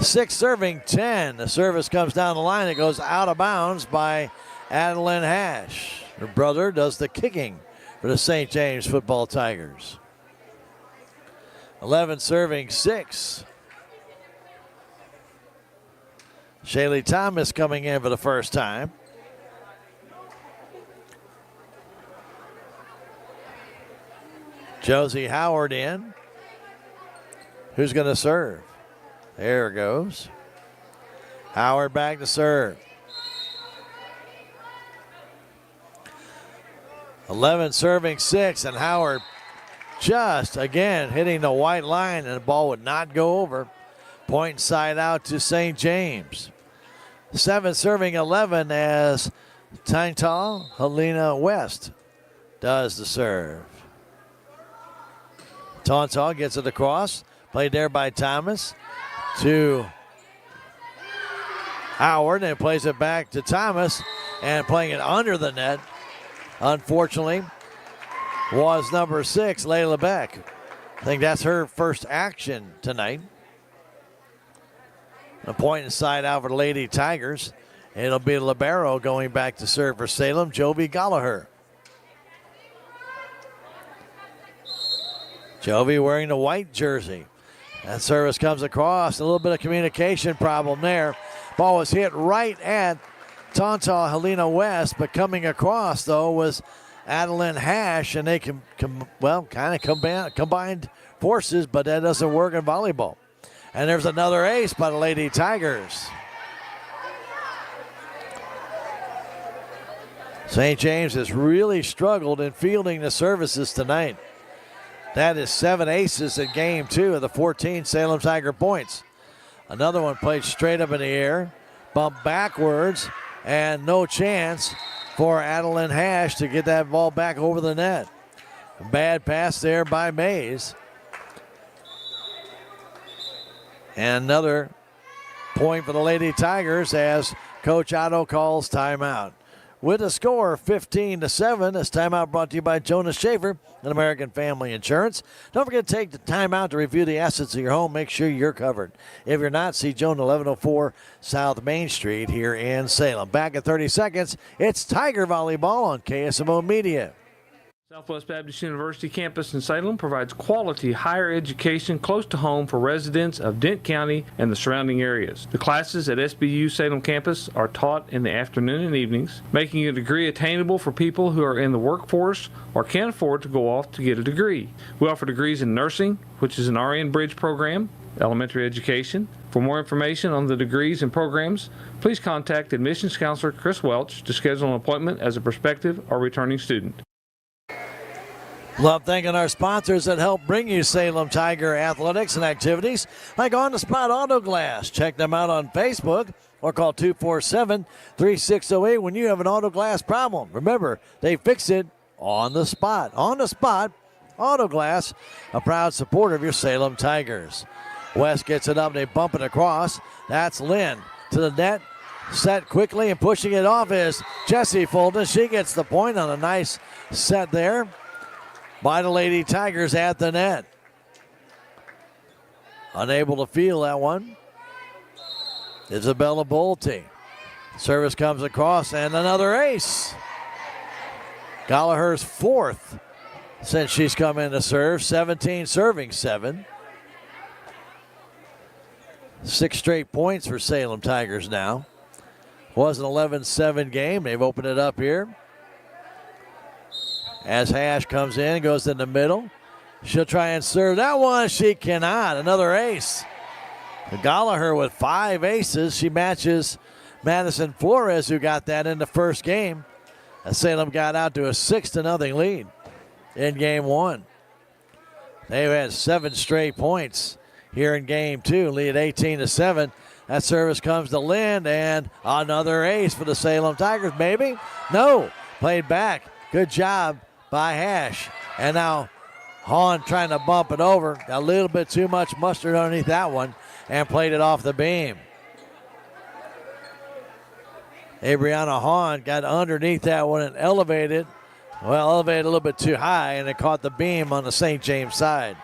6 serving 10. The service comes down the line. It goes out of bounds by Adeline Hash. Her brother does the kicking for the St. James football Tigers. 11 serving 6. Shaylee Thomas coming in for the first time. Josie Howard in. Who's going to serve? There it goes. Howard back to serve. 11 serving 6, and Howard just again hitting the white line, and the ball would not go over. Point side out to St. James. 7 serving 11 as Taintal Helena West does the serve. Tauntaw gets it across. Played there by Thomas to Howard, and plays it back to Thomas, and playing it under the net, unfortunately, was number 6, Layla Beck. I think that's her first action tonight. A point inside out for the Lady Tigers. It'll be libero going back to serve for Salem, Jovi Gallagher. Jovi wearing the white jersey. That service comes across. A little bit of communication problem there. Ball was hit right at Tauntaw Helena West, but coming across, though, was Adeline Hash, and they kind of combined forces, but that doesn't work in volleyball. And there's another ace by the Lady Tigers. St. James has really struggled in fielding the services tonight. That is 7 aces in game 2 of the 14 Salem Tiger points. Another one played straight up in the air, bumped backwards, and no chance for Adeline Hash to get that ball back over the net. Bad pass there by Mays. And another point for the Lady Tigers as Coach Otto calls timeout. With a score 15-7, this timeout brought to you by Jonas Schaefer and American Family Insurance. Don't forget to take the time out to review the assets of your home. Make sure you're covered. If you're not, see Joan 1104 South Main Street here in Salem. Back in 30 seconds, it's Tiger Volleyball on KSMO Media. Southwest Baptist University campus in Salem provides quality higher education close to home for residents of Dent County and the surrounding areas. The classes at SBU Salem campus are taught in the afternoon and evenings, making a degree attainable for people who are in the workforce or can't afford to go off to get a degree. We offer degrees in nursing, which is an RN Bridge program, elementary education. For more information on the degrees and programs, please contact admissions counselor Chris Welch to schedule an appointment as a prospective or returning student. Love thanking our sponsors that help bring you Salem Tiger athletics and activities like On the Spot Auto Glass. Check them out on Facebook or call 247-3608 when you have an auto glass problem. Remember, they fix it on the spot. On the Spot Auto Glass, a proud supporter of your Salem Tigers. West gets it up, they bump it across. That's Lynn to the net. Set quickly and pushing it off is Jessie Fulton. She gets the point on a nice set there by the Lady Tigers at the net. Unable to field that one. Isabella Bolte. Service comes across and another ace. Gallagher's 4th since she's come in to serve. 17 serving 7. 6 straight points for Salem Tigers now. Was an 11-7 game. They've opened it up here. As Hash comes in, goes in the middle. She'll try and serve that one. She cannot. Another ace. Gallagher with 5 aces. She matches Madison Flores, who got that in the first game. As Salem got out to a 6-0 lead in game 1. They've had 7 straight points here in game 2. Lead 18-7. That service comes to Lind, and another ace for the Salem Tigers. Maybe? No. Played back. Good job by Hash. And now Hahn trying to bump it over. A little bit too much mustard underneath that one and played it off the beam. Abriana Hahn got underneath that one and elevated. Well, elevated a little bit too high, and it caught the beam on the St. James side.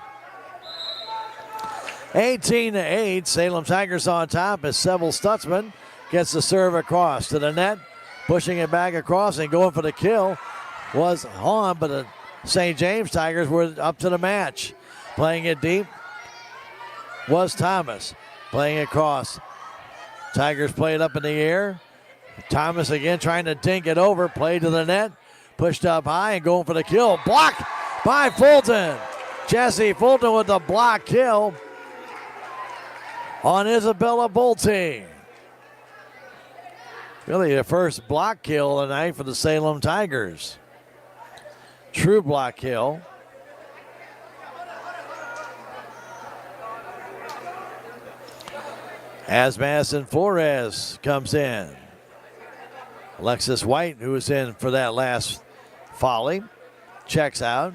18-8, Salem Tigers on top as Seville Stutzman gets the serve across to the net. Pushing it back across and going for the kill was Hahn, but the St. James Tigers were up to the match. Playing it deep was Thomas. Playing it across. Tigers play it up in the air. Thomas again trying to dink it over. Play to the net. Pushed up high and going for the kill. Blocked by Fulton. Jessie Fulton with the block kill on Isabella Bolte. Really the first block kill tonight for the Salem Tigers. True block kill. As Madison Flores comes in. Alexis White, who was in for that last volley, checks out.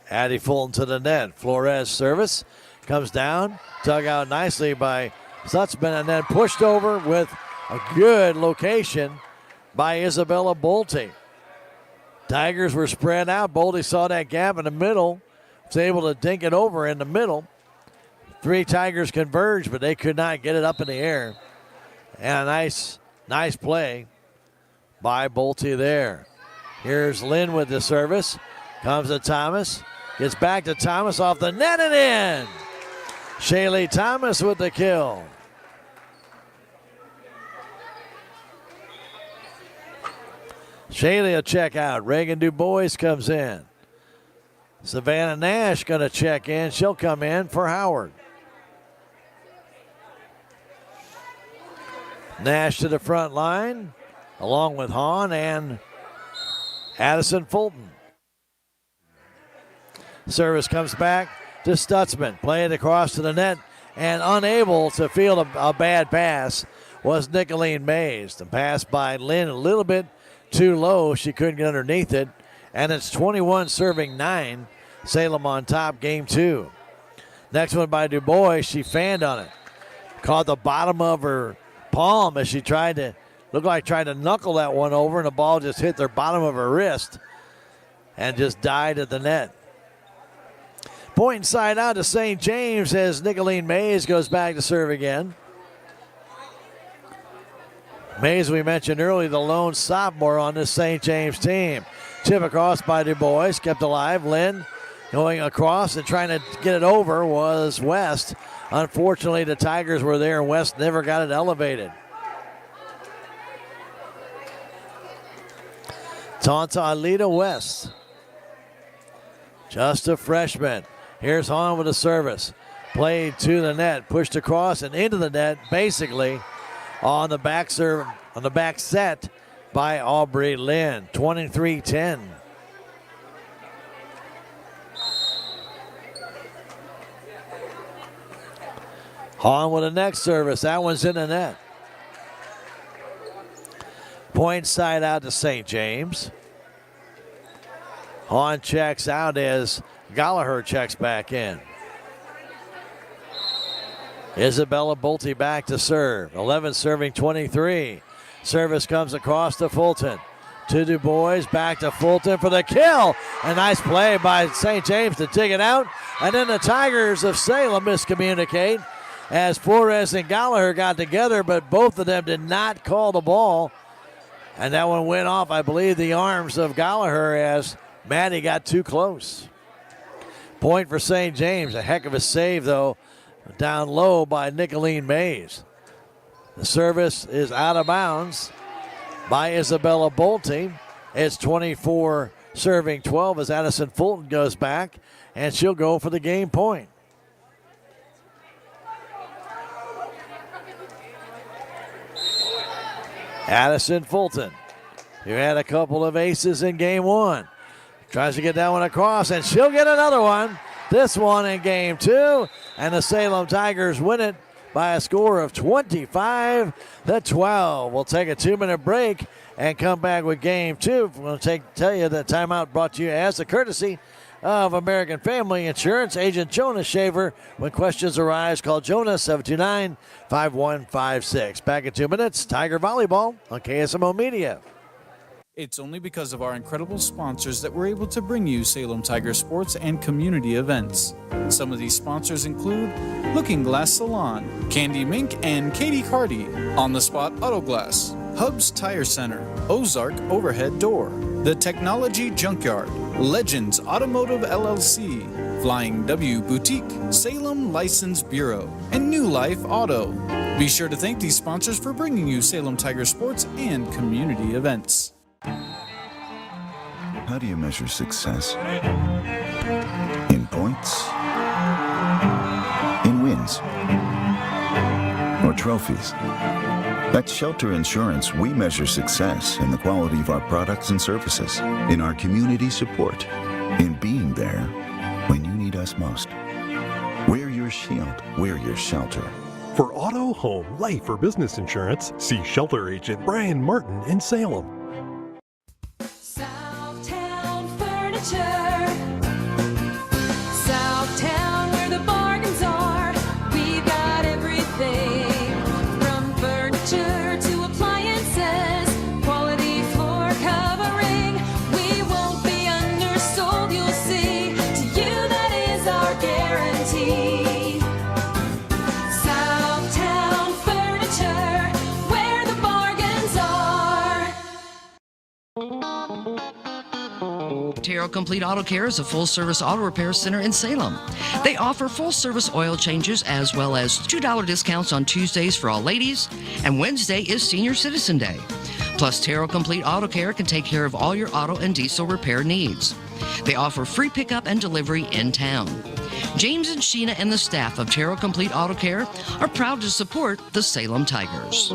Addie Fulton to the net. Flores service comes down, dug out nicely by Stutzman, and then pushed over with a good location by Isabella Bolte. Tigers were spread out. Bolte saw that gap in the middle, was able to dink it over in the middle. 3 Tigers converged, but they could not get it up in the air. And a nice play by Bolte there. Here's Lynn with the service. Comes to Thomas. Gets back to Thomas off the net and in. Shaylee Thomas with the kill. Shaylee will check out. Reagan DuBois comes in. Savannah Nash going to check in. She'll come in for Howard. Nash to the front line, along with Hahn and Addison Fulton. Service comes back to Stutzman. Playing across to the net and unable to field a bad pass was Nicolene Mays. The pass by Lynn a little bit too low. She couldn't get underneath it. And it's 21 serving 9. Salem on top, game 2. Next one by DuBois. She fanned on it. Caught the bottom of her palm as she tried to knuckle that one over, and the ball just hit the bottom of her wrist and just died at the net. Point side out to St. James as Nicolene Mays goes back to serve again. Mays, we mentioned earlier, the lone sophomore on this St. James team. Tip across by DuBois, kept alive. Lynn going across and trying to get it over was West. Unfortunately, the Tigers were there and West never got it elevated. Tonta Alita West. Just a freshman. Here's Hahn with a service. Played to the net, pushed across and into the net, basically on the back serve, on the back set by Aubrey Lynn. 23-10. Hahn with the next service. That one's in the net. Point side out to St. James. Hahn checks out as Gallagher checks back in. Isabella Bolte back to serve. 11 serving 23. Service comes across to Fulton. To DuBois, back to Fulton for the kill. A nice play by St. James to dig it out. And then the Tigers of Salem miscommunicate as Flores and Gallagher got together, but both of them did not call the ball. And that one went off, I believe, the arms of Gallagher as Maddie got too close. Point for St. James. A heck of a save, though, down low by Nicolene Mays. The service is out of bounds by Isabella Bolte. It's 24 serving 12 as Addison Fulton goes back, and she'll go for the game point. Addison Fulton, who had a couple of aces in game 1. Tries to get that one across, and she'll get another one. This one in game 2, and the Salem Tigers win it by a score of 25-12. We'll take a 2-minute break and come back with game 2. We're going to tell you that timeout brought to you as a courtesy of American Family Insurance. Agent Jonas Shaver. When questions arise, call Jonas 729-5156. Back in 2 minutes, Tiger Volleyball on KSMO Media. It's only because of our incredible sponsors that we're able to bring you Salem Tiger sports and community events. Some of these sponsors include Looking Glass Salon, Candy Mink and Katie Carty, On the Spot Auto Glass, Hubs Tire Center, Ozark Overhead Door, The Technology Junkyard, Legends Automotive LLC, Flying W Boutique, Salem License Bureau, and New Life Auto. Be sure to thank these sponsors for bringing you Salem Tiger sports and community events. How do you measure success? In points? In wins? Or trophies? At Shelter Insurance, we measure success in the quality of our products and services, in our community support, in being there when you need us most. We're your shield. We're your shelter. For auto, home, life, or business insurance, see Shelter Agent Brian Martin in Salem. Southtown Furniture. Southtown, where the bargains are. We've got everything from furniture to appliances. Quality floor covering. We won't be undersold, you'll see. To you, that is our guarantee. Southtown Furniture, where the bargains are. Terrell Complete Auto Care is a full-service auto repair center in Salem. They offer full-service oil changes as well as $2 discounts on Tuesdays for all ladies, and Wednesday is Senior Citizen Day. Plus, Terrell Complete Auto Care can take care of all your auto and diesel repair needs. They offer free pickup and delivery in town. James and Sheena and the staff of Terrell Complete Auto Care are proud to support the Salem Tigers.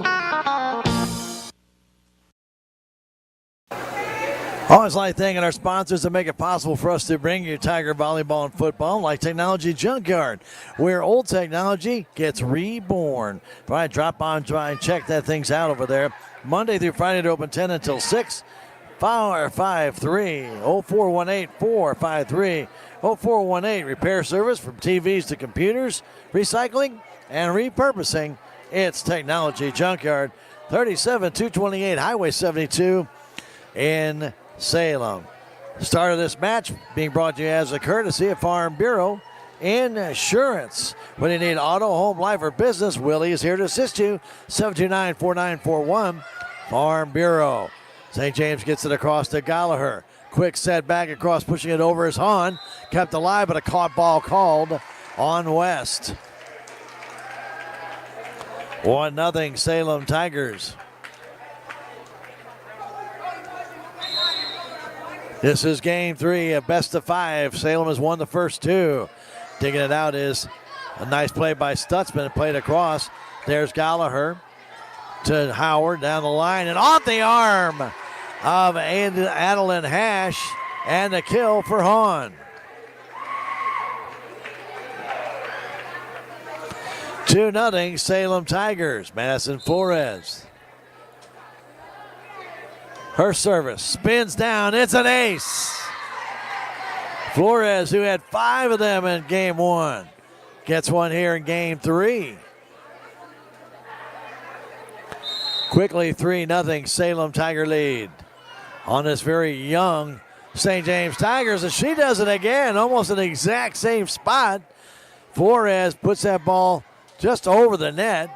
Always like thanking our sponsors that make it possible for us to bring you Tiger volleyball and football, like Technology Junkyard, where old technology gets reborn. All right, drop on, try and check that things out over there. Monday through Friday, they're open 10 until 6. 453-0418-453-0418. Repair service from TVs to computers, recycling and repurposing. It's Technology Junkyard, 37228 Highway 72 in Salem. Start of this match being brought to you as a courtesy of Farm Bureau Insurance. When you need auto, home, life, or business, Willie is here to assist you. 729-4941, Farm Bureau. St. James gets it across to Gallagher. Quick set back across, pushing it over is Hahn. Kept alive, but a caught ball called on West. 1-0 Salem Tigers. This is game 3 of best of 5. Salem has won the first 2. Digging it out is a nice play by Stutzman. Played across. There's Gallagher to Howard down the line and off the arm of Adeline Hash, and the kill for Hahn. 2-0 Salem Tigers. Madison Flores. Her service spins down. It's an ace. Flores, who had 5 of them in game 1, gets one here in game 3. Quickly 3-0 Salem Tiger lead on this very young St. James Tigers, and she does it again, almost in the exact same spot. Flores puts that ball just over the net,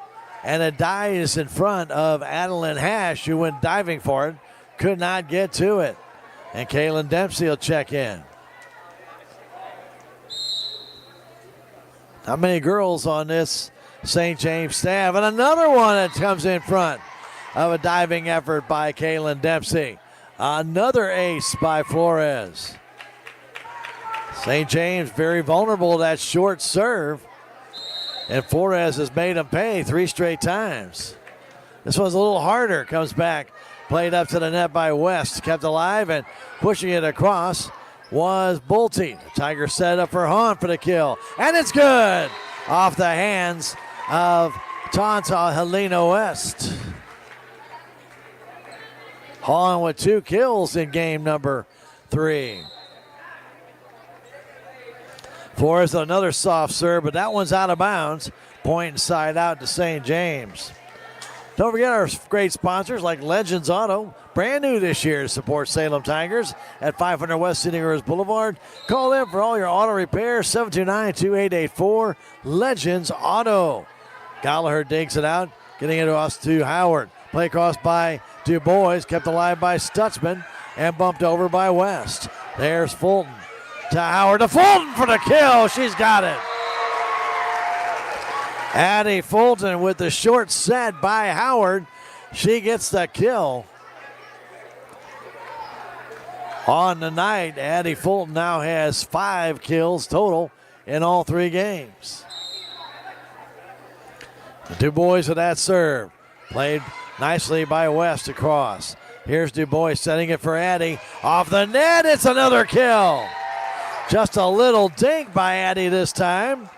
and it dives in front of Adeline Hash, who went diving for it. Could not get to it. And Kaylin Dempsey will check in. Not many girls on this St. James staff. And another one that comes in front of a diving effort by Kaylin Dempsey. Another ace by Flores. St. James very vulnerable to that short serve. And Flores has made them pay 3 straight times. This one's a little harder. Comes back. Played up to the net by West. Kept alive and pushing it across was Bolte. The Tigers set up for Hahn for the kill. And it's good. Off the hands of Tanta Helena West. Hahn with 2 kills in game number 3. Flores another soft serve, but that one's out of bounds. Point side out to St. James. Don't forget our great sponsors like Legends Auto, brand new this year to support Salem Tigers at 500 West City Girls Boulevard. Call them for all your auto repairs, 729-2884, Legends Auto. Gallagher digs it out, getting it across to Howard. Play across by Du Bois, kept alive by Stutzman, and bumped over by West. There's Fulton to Howard, to Fulton for the kill. She's got it. Addie Fulton with the short set by Howard. She gets the kill. On the night, Addie Fulton now has 5 kills total in all 3 games. The Du Bois with that serve. Played nicely by West across. Here's Du Bois setting it for Addie. Off the net, it's another kill. Just a little dink by Addie this time.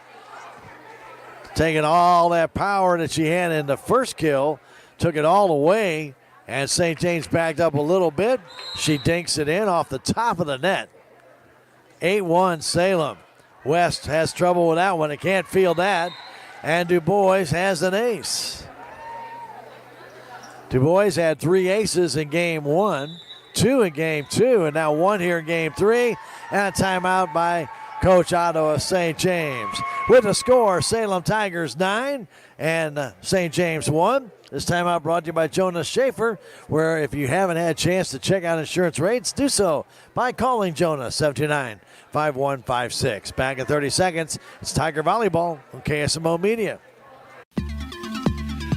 taking all that power that she had in the first kill, took it all away, and St. James backed up a little bit. She dinks it in off the top of the net. 8-1 Salem. West has trouble with that one. It can't field that. And Du Bois has an ace. Du Bois had 3 aces in game 1, 2 in game 2, and now 1 here in game 3. And a timeout by Coach Otto of St. James. With the score, Salem Tigers 9 and St. James 1. This timeout brought to you by Jonas Schaefer, where if you haven't had a chance to check out insurance rates, do so by calling Jonas 729-5156. Back in 30 seconds, it's Tiger Volleyball on KSMO Media.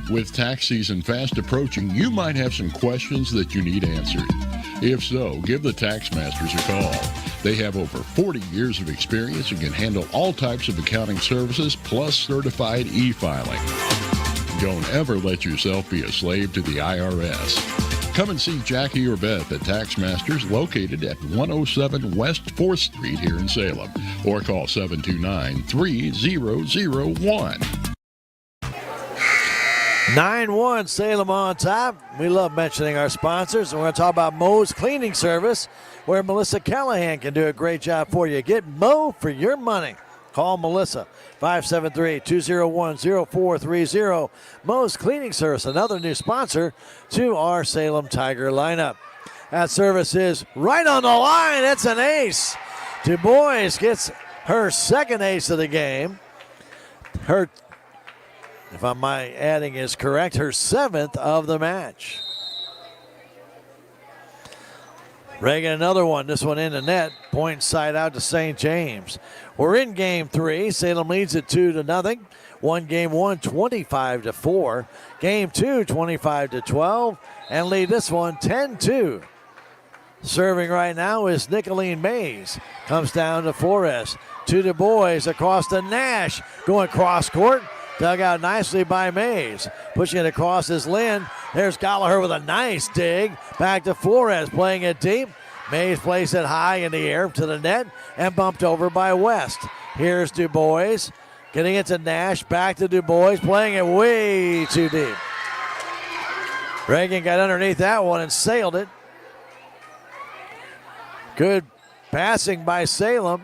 With tax season fast approaching, you might have some questions that you need answered. If so, give the Tax Masters a call. They have over 40 years of experience and can handle all types of accounting services plus certified e-filing. Don't ever let yourself be a slave to the IRS. Come and see Jackie or Beth at Tax Masters, located at 107 West 4th Street here in Salem, or call 729-3001. 9-1 Salem on top. We love mentioning our sponsors. We're going to talk about Mo's Cleaning Service, where Melissa Callahan can do a great job for you. Get Mo for your money. Call Melissa, 573-201-0430. Mo's Cleaning Service, another new sponsor to our Salem Tiger lineup. That service is right on the line. It's an ace. Du Bois gets her second ace of the game. Her, if my adding is correct, her 7th of the match. Reagan, another one. This one in the net. Point side out to St. James. We're in game 3. Salem leads it 2-0. Won game 1, 25-4. Game 2, 25-12. And lead this one 10-2. Serving right now is Nicolene Mays. Comes down to Flores. To Du Bois across to Nash. Going cross court. Dug out nicely by Mays. Pushing it across is Lynn. There's Gallagher with a nice dig. Back to Flores, playing it deep. Mays plays it high in the air to the net and bumped over by West. Here's Du Bois. Getting it to Nash. Back to Du Bois, playing it way too deep. Reagan got underneath that one and sailed it. Good passing by Salem.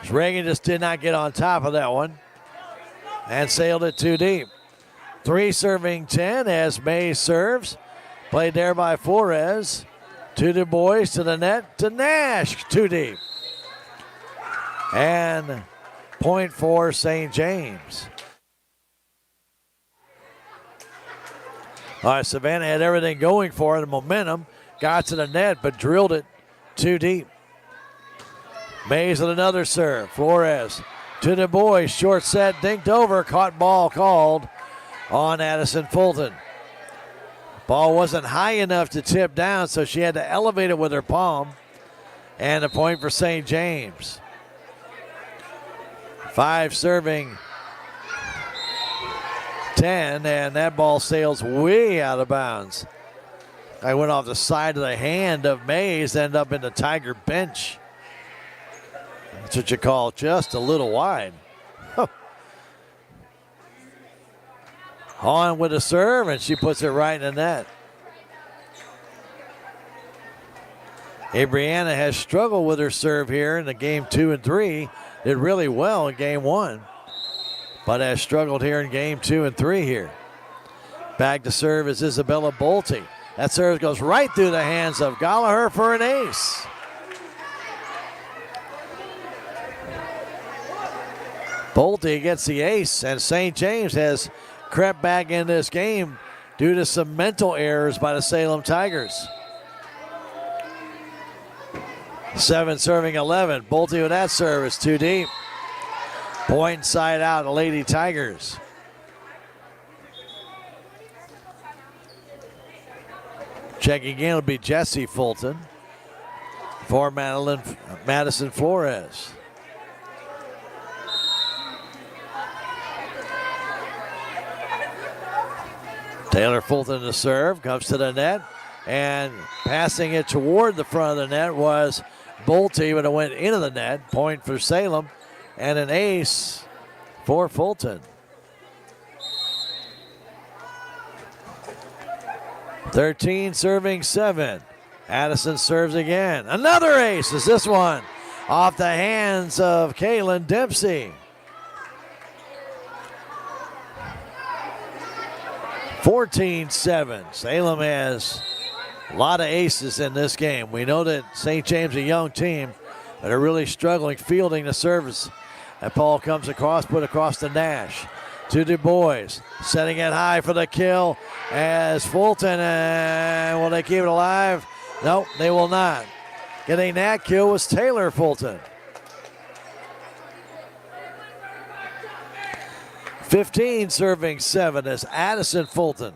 Reagan just did not get on top of that one and sailed it too deep. 3 serving 10 as Mays serves. Played there by Flores. To Du Bois, to the net, to Nash, too deep. And point for St. James. All right, Savannah had everything going for it, the momentum. Got to the net, but drilled it too deep. Mays with another serve. Flores to Du Bois, short set, dinked over, caught ball called on Addison Fulton. Ball wasn't high enough to tip down, so she had to elevate it with her palm. And a point for St. James. 5 serving 10, and that ball sails way out of bounds. I went off the side of the hand of Mays, ended up in the Tiger bench. That's what you call just a little wide. On with a serve, and she puts it right in the net. Abriana has struggled with her serve here in the game 2 and 3. Did really well in game 1, but has struggled here in game 2 and 3 here. Back to serve is Isabella Bolte. That serve goes right through the hands of Gallagher for an ace. Bolte gets the ace, and St. James has crept back in this game due to some mental errors by the Salem Tigers. 7 serving 11. Bolte with that serve is too deep. Point side out, the Lady Tigers. Checking in will be Jessie Fulton for Madison Flores. Taylor Fulton to serve, comes to the net, and passing it toward the front of the net was Bolte, but it went into the net. Point for Salem, and an ace for Fulton. 13 serving 7. Addison serves again. Another ace is this one off the hands of Kaylin Dempsey. 14-7. Salem has a lot of aces in this game. We know that St. James, a young team, that are really struggling fielding the service. That ball comes across, put across to Nash. To Du Bois, setting it high for the kill as Fulton. Will they keep it alive? Nope, they will not. Getting that kill was Taylor Fulton. 15 serving 7 is Addison Fulton.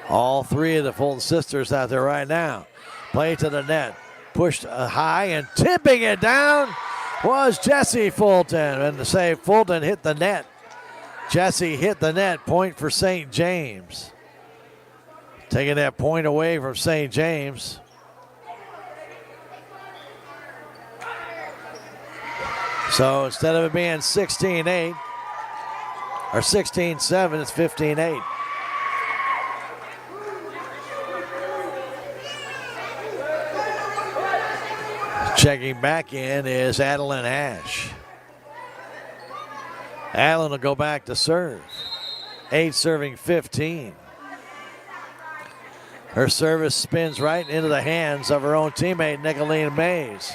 All three of the Fulton sisters out there right now. Play to the net. Pushed high and tipping it down was Jesse Fulton. And to say Fulton hit the net. Jesse hit the net. Point for St. James. Taking that point away from St. James. So instead of it being 16-8 or 16-7, it's 15-8. Checking back in is Adeline Ash. Allen will go back to serve. 8 serving 15. Her service spins right into the hands of her own teammate, Nicolene Mays.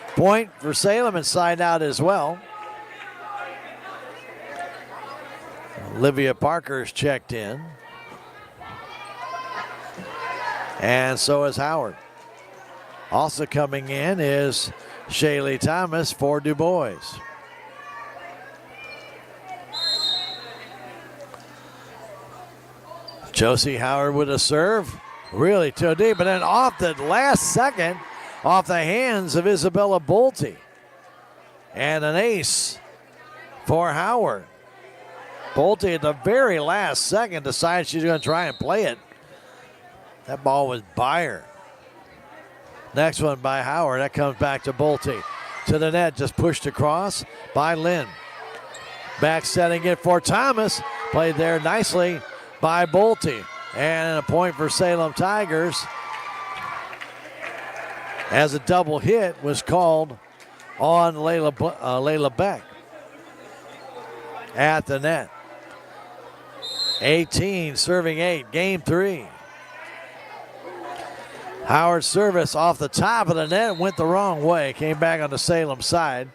Point for Salem and side out as well. Olivia Parker's checked in. And so is Howard. Also coming in is Shaylee Thomas for Du Bois. Josie Howard with a serve. Really too deep, but then off the last second, off the hands of Isabella Bolte. And an ace for Howard. Bolte at the very last second decides she's going to try and play it. That ball was by her. Next one by Howard. That comes back to Bolte. To the net, just pushed across by Lynn. Back setting it for Thomas. Played there nicely by Bolte. And a point for Salem Tigers as a double hit was called on Layla Beck at the net. 18 serving 8, game 3. Howard's service off the top of the net went the wrong way. Came back on the Salem side.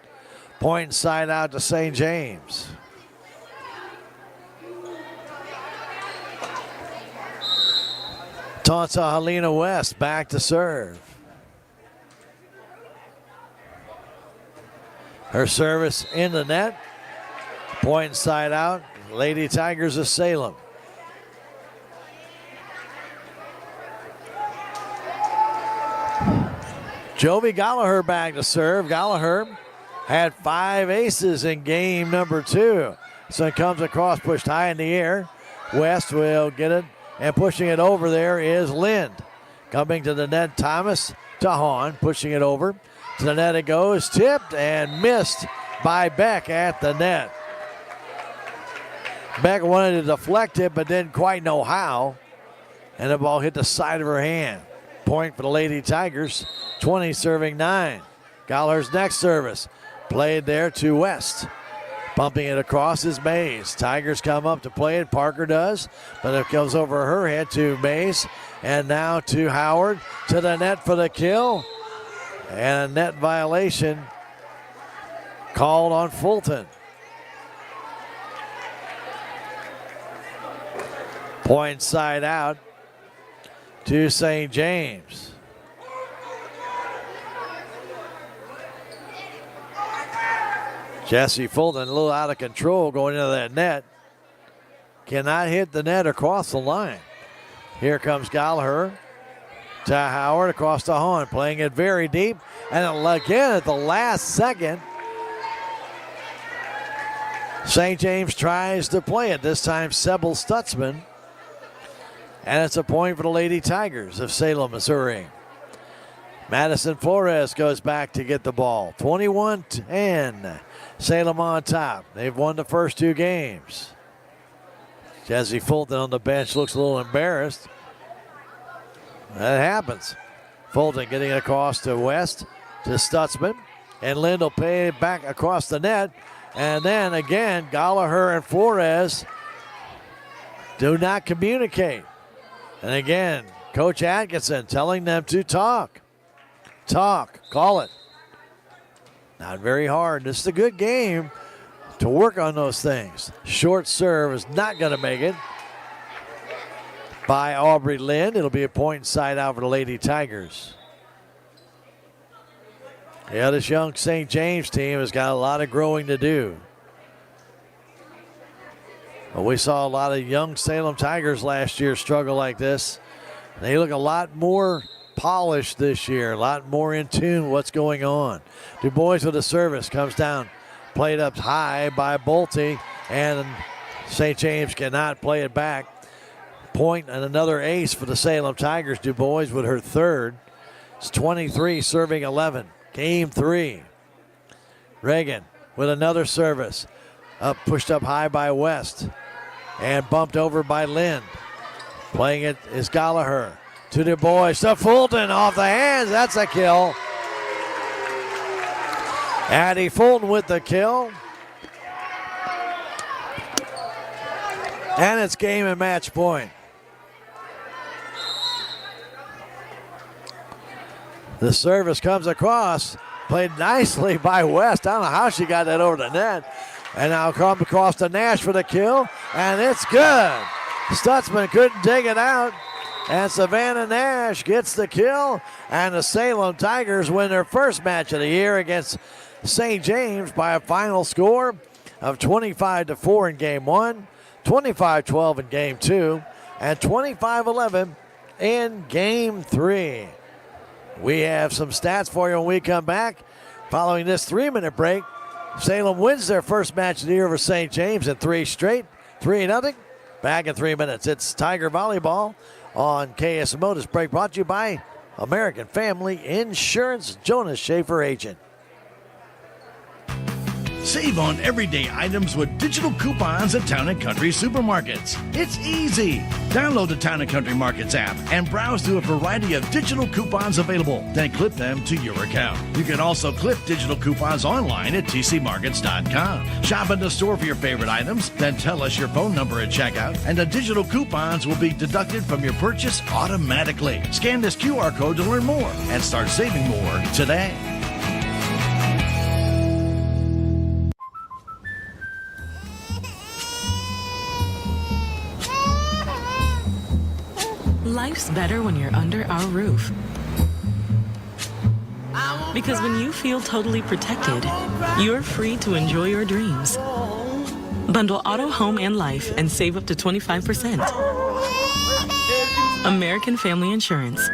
Point side out to St. James. Tonsa Helena West back to serve. Her service in the net. Point side out. Lady Tigers of Salem. Jovi Gallagher back to serve. Gallagher had 5 aces in game number 2. So it comes across, pushed high in the air. West will get it, and pushing it over there is Lind. Coming to the net, Thomas to Hahn, pushing it over. To the net it goes, tipped and missed by Beck at the net. Beck wanted to deflect it, but didn't quite know how. And the ball hit the side of her hand. Point for the Lady Tigers, 20 serving 9. Gallagher's next service. Played there to West. Pumping it across is Mays. Tigers come up to play it. Parker does, but it goes over her head to Mays. And now to Howard. To the net for the kill. And a net violation called on Fulton. Point side out to St. James. Jesse Fulton a little out of control going into that net. Cannot hit the net across the line. Here comes Gallagher to Howard across the Hahn, playing it very deep. And again at the last second, St. James tries to play it. This time Sebel Stutzman. And it's a point for the Lady Tigers of Salem, Missouri. Madison Flores goes back to get the ball. 21-10. Salem on top. They've won the first 2 games. Jesse Fulton on the bench looks a little embarrassed. That happens. Fulton getting it across to West, to Stutzman. And Lind will pay it back across the net. And then again, Gallagher and Flores do not communicate. And again, Coach Atkinson telling them to talk. Talk, call it. Not very hard. This is a good game to work on those things. Short serve is not going to make it by Aubrey Lind. It'll be a point side out for the Lady Tigers. Yeah, this young St. James team has got a lot of growing to do. But we saw a lot of young Salem Tigers last year struggle like this. They look a lot more polished this year, a lot more in tune with what's going on. Du Bois with a service, comes down, played up high by Bolte, and St. James cannot play it back. Point and another ace for the Salem Tigers. Du Bois with her third. It's 23 serving 11. Game 3. Reagan with another service. Pushed up high by West and bumped over by Lind. Playing it is Gallagher to Du Bois. To Fulton off the hands. That's a kill. Addie Fulton with the kill. And it's game and match point. The service comes across. Played nicely by West. I don't know how she got that over the net. And now come across to Nash for the kill. And it's good. Stutzman couldn't take it out. And Savannah Nash gets the kill. And the Salem Tigers win their first match of the year against St. James by a final score of 25-4 in game 1, 25-12 in game 2, and 25-11 in game 3. We have some stats for you when we come back. Following this 3-minute break, Salem wins their first match of the year over St. James in 3 straight, 3-0. Back in 3 minutes. It's Tiger Volleyball on KSMO. This break brought to you by American Family Insurance. Jonas Schaefer, agent. Save on everyday items with digital coupons at Town & Country Supermarkets. It's easy. Download the Town & Country Markets app and browse through a variety of digital coupons available. Then clip them to your account. You can also clip digital coupons online at tcmarkets.com. Shop in the store for your favorite items, then tell us your phone number at checkout, and the digital coupons will be deducted from your purchase automatically. Scan this QR code to learn more and start saving more today. Life's better when you're under our roof. Because when you feel totally protected, you're free to enjoy your dreams. Bundle auto, home, and life and save up to 25%. American Family Insurance.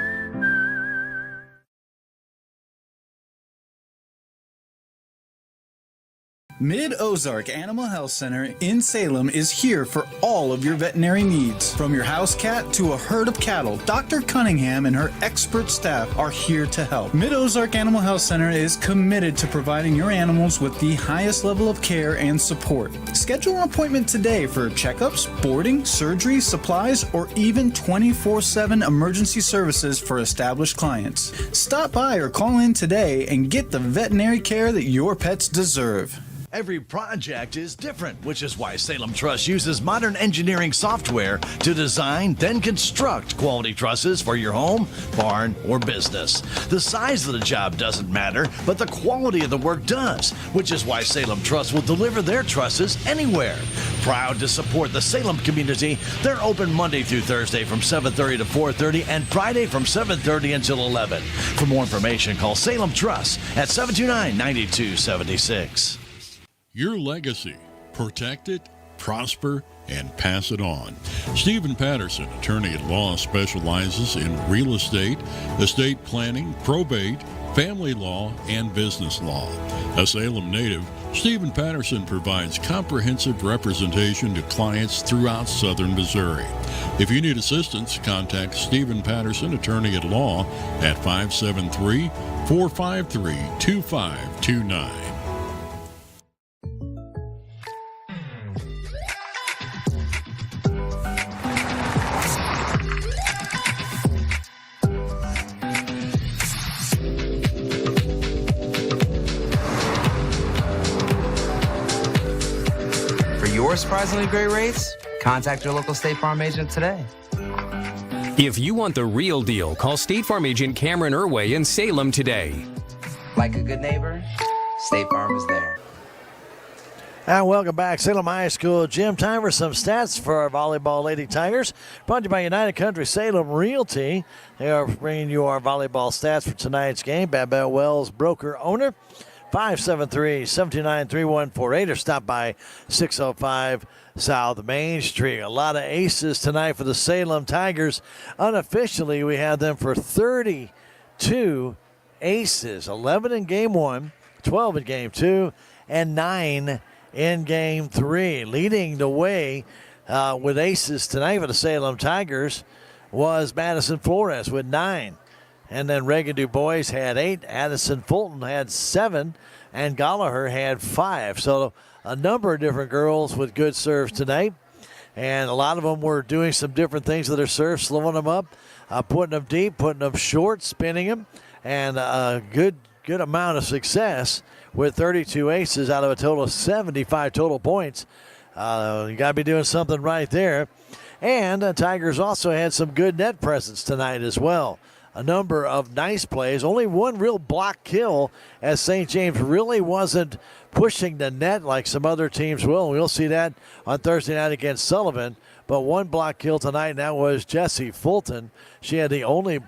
Mid-Ozark Animal Health Center in Salem is here for all of your veterinary needs. From your house cat to a herd of cattle, Dr. Cunningham and her expert staff are here to help. Mid-Ozark Animal Health Center is committed to providing your animals with the highest level of care and support. Schedule an appointment today for checkups, boarding, surgery, supplies, or even 24/7 emergency services for established clients. Stop by or call in today and get the veterinary care that your pets deserve. Every project is different, which is why Salem Truss uses modern engineering software to design, then construct quality trusses for your home, barn, or business. The size of the job doesn't matter, but the quality of the work does, which is why Salem Truss will deliver their trusses anywhere. Proud to support the Salem community, they're open Monday through Thursday from 7:30 to 4:30 and Friday from 7:30 until 11. For more information, call Salem Truss at 729-9276. Your legacy. Protect it, prosper, and pass it on. Stephen Patterson, attorney at law, specializes in real estate, estate planning, probate, family law, and business law. A Salem native, Stephen Patterson provides comprehensive representation to clients throughout southern Missouri. If you need assistance, contact Stephen Patterson, attorney at law, at 573-453-2529. or surprisingly great rates? Contact your local State Farm agent today. If you want the real deal, call State Farm agent Cameron Irway in Salem today. Like a good neighbor, State Farm is there. And welcome back, Salem High School gym. Time for some stats for our volleyball Lady Tigers. Brought to you by United Country Salem Realty. They are bringing you our volleyball stats for tonight's game. Babette Wells, broker owner, 573-729-3148, or stop by 605 South Main Street. A lot of aces tonight for the Salem Tigers. Unofficially, we had them for 32 aces, 11 in game one, 12 in game two, and 9 in game three. Leading the way with aces tonight for the Salem Tigers was Madison Flores with 9. And then Reagan Du Bois had 8, Addison Fulton had 7, and Gallagher had 5. So a number of different girls with good serves tonight. And a lot of them were doing some different things with their serves, slowing them up, putting them deep, putting them short, spinning them, and a good amount of success with 32 aces out of a total of 75 total points. You got to be doing something right there. And the Tigers also had some good net presence tonight as well. A number of nice plays. Only one real block kill, as St. James really wasn't pushing the net like some other teams will. We'll see that on Thursday night against Sullivan. But one block kill tonight, and that was Jessie Fulton. She had the only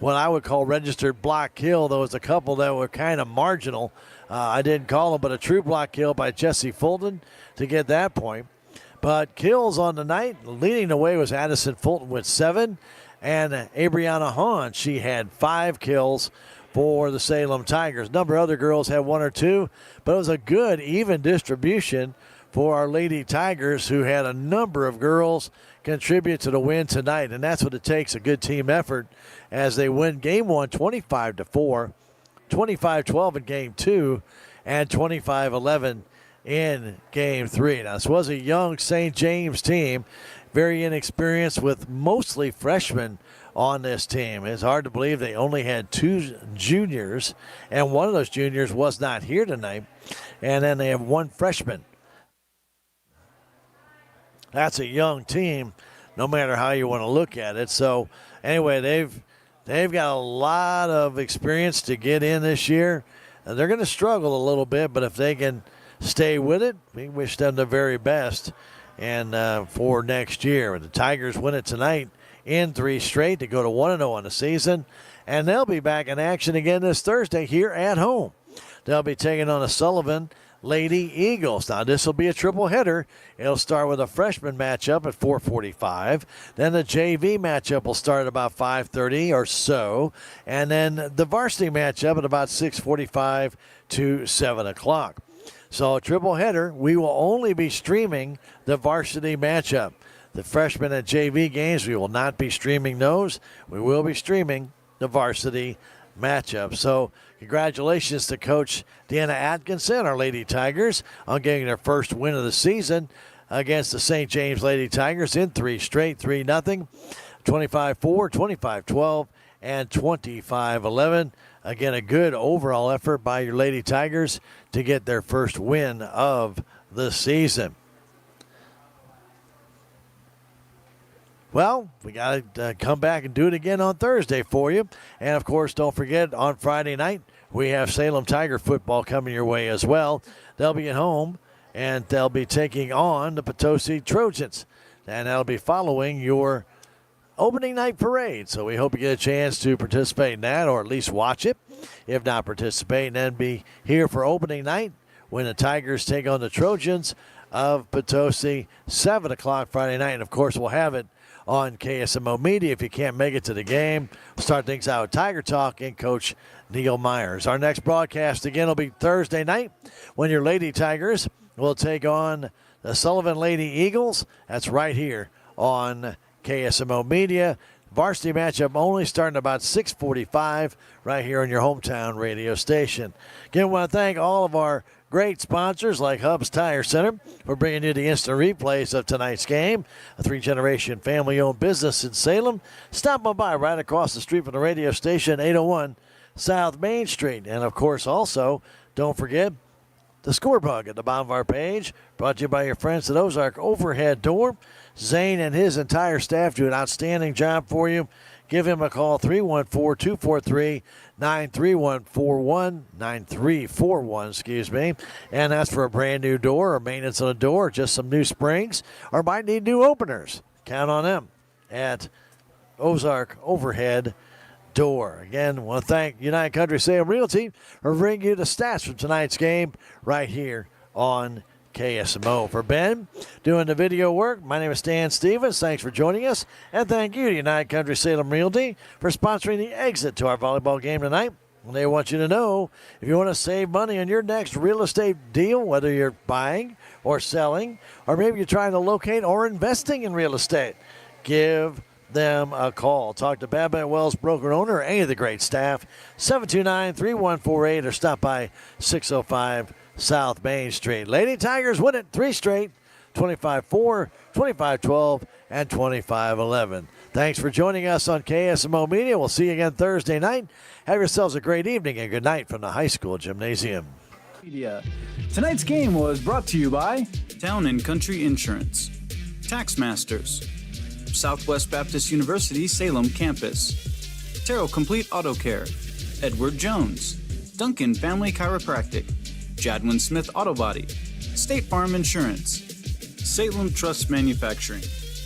what I would call registered block kill. There was a couple that were kind of marginal. I didn't call them, but a true block kill by Jessie Fulton to get that point. But kills on the night, leading the way was Addison Fulton with 7. And Abriana Hahn, she had 5 kills for the Salem Tigers. A number of other girls had 1 or 2, but it was a good, even distribution for our Lady Tigers, who had a number of girls contribute to the win tonight. And that's what it takes, a good team effort, as they win game 1 25-4. 25-12 in game 2, and 25-11 in game 3. Now, this was a young St. James team, very inexperienced, with mostly freshmen on this team. It's hard to believe they only had 2 juniors, and one of those juniors was not here tonight. And then they have 1 freshman. That's a young team, no matter how you want to look at it. So, anyway, They've got a lot of experience to get in this year. They're going to struggle a little bit, but if they can stay with it, we wish them the very best and for next year. The Tigers win it tonight in 3 straight to go to 1-0 on the season, and they'll be back in action again this Thursday here at home. They'll be taking on the Sullivan Lady Eagles. Now, this will be a triple header. It'll start with a freshman matchup at 4:45. Then the JV matchup will start at about 5:30 or so. And then the varsity matchup at about 6:45 to 7 o'clock. So, a triple header. We will only be streaming the varsity matchup. The freshman and JV games, we will not be streaming those. We will be streaming the varsity matchup. So, congratulations to Coach Deanna Atkinson, our Lady Tigers, on getting their first win of the season against the St. James Lady Tigers in 3 straight, 3-0, 25-4, 25-12, and 25-11. Again, a good overall effort by your Lady Tigers to get their first win of the season. Well, we got to come back and do it again on Thursday for you. And, of course, don't forget, on Friday night, we have Salem Tiger football coming your way as well. They'll be at home, and they'll be taking on the Potosi Trojans. And that'll be following your opening night parade. So we hope you get a chance to participate in that, or at least watch it. If not participate, and then be here for opening night when the Tigers take on the Trojans of Potosi, 7 o'clock Friday night. And, of course, we'll have it on KSMO Media. If you can't make it to the game, we'll start things out with Tiger Talk and Coach Neil Myers. Our next broadcast again will be Thursday night when your Lady Tigers will take on the Sullivan Lady Eagles. That's right here on KSMO Media. Varsity matchup only starting about 6:45 right here on your hometown radio station. Again, I want to thank all of our great sponsors like Hub's Tire Center for bringing you the instant replays of tonight's game. A 3-generation family-owned business in Salem. Stop on by right across the street from the radio station, 801 South Main Street. And, of course, also, don't forget the score bug at the bottom of our page. Brought to you by your friends at Ozark Overhead Door. Zane and his entire staff do an outstanding job for you. Give him a call, 314-243-9341, and that's for a brand new door or maintenance on a door, just some new springs, or might need new openers. Count on them at Ozark Overhead Door. Again, I want to thank United Country Salem Realty for bringing you the stats from tonight's game right here on KSMO. For Ben doing the video work, my name is Stan Stevens. Thanks for joining us, and thank you to United Country Salem Realty for sponsoring the exit to our volleyball game tonight. They want you to know if you want to save money on your next real estate deal, whether you're buying or selling, or maybe you're trying to locate or investing in real estate, give them a call. Talk to Babbitt Wells broker owner or any of the great staff, 729-3148, or stop by 605 South Main Street. Lady Tigers win it 3 straight, 25-4, 25-12, and 25-11. Thanks for joining us on KSMO Media. We'll see you again Thursday night. Have yourselves a great evening and good night from the high school gymnasium. Media. Tonight's game was brought to you by Town and Country Insurance, Tax Masters, Southwest Baptist University Salem Campus, Terrell Complete Auto Care, Edward Jones, Duncan Family Chiropractic, Jadwin Smith Auto Body, State Farm Insurance, Salem Trust Manufacturing,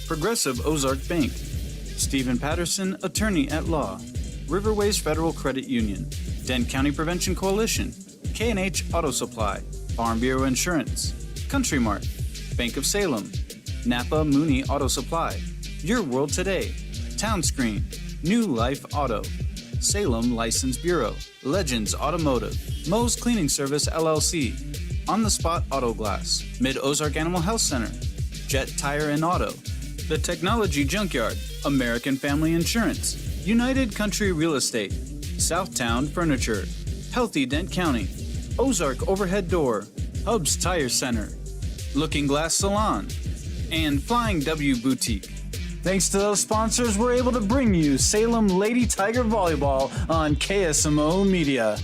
Progressive Ozark Bank, Stephen Patterson, Attorney at Law, Riverways Federal Credit Union, Dent County Prevention Coalition, K&H Auto Supply, Farm Bureau Insurance, Country Mart, Bank of Salem, Napa Mooney Auto Supply, Your World Today, Town Screen, New Life Auto, Salem License Bureau, Legends Automotive, Moe's Cleaning Service LLC, On the Spot Auto Glass, Mid-Ozark Animal Health Center, Jet Tire and Auto, The Technology Junkyard, American Family Insurance, United Country Real Estate, Southtown Furniture, Healthy Dent County, Ozark Overhead Door, Hubs Tire Center, Looking Glass Salon, and Flying W Boutique. Thanks to those sponsors, we're able to bring you Salem Lady Tiger Volleyball on KSMO Media.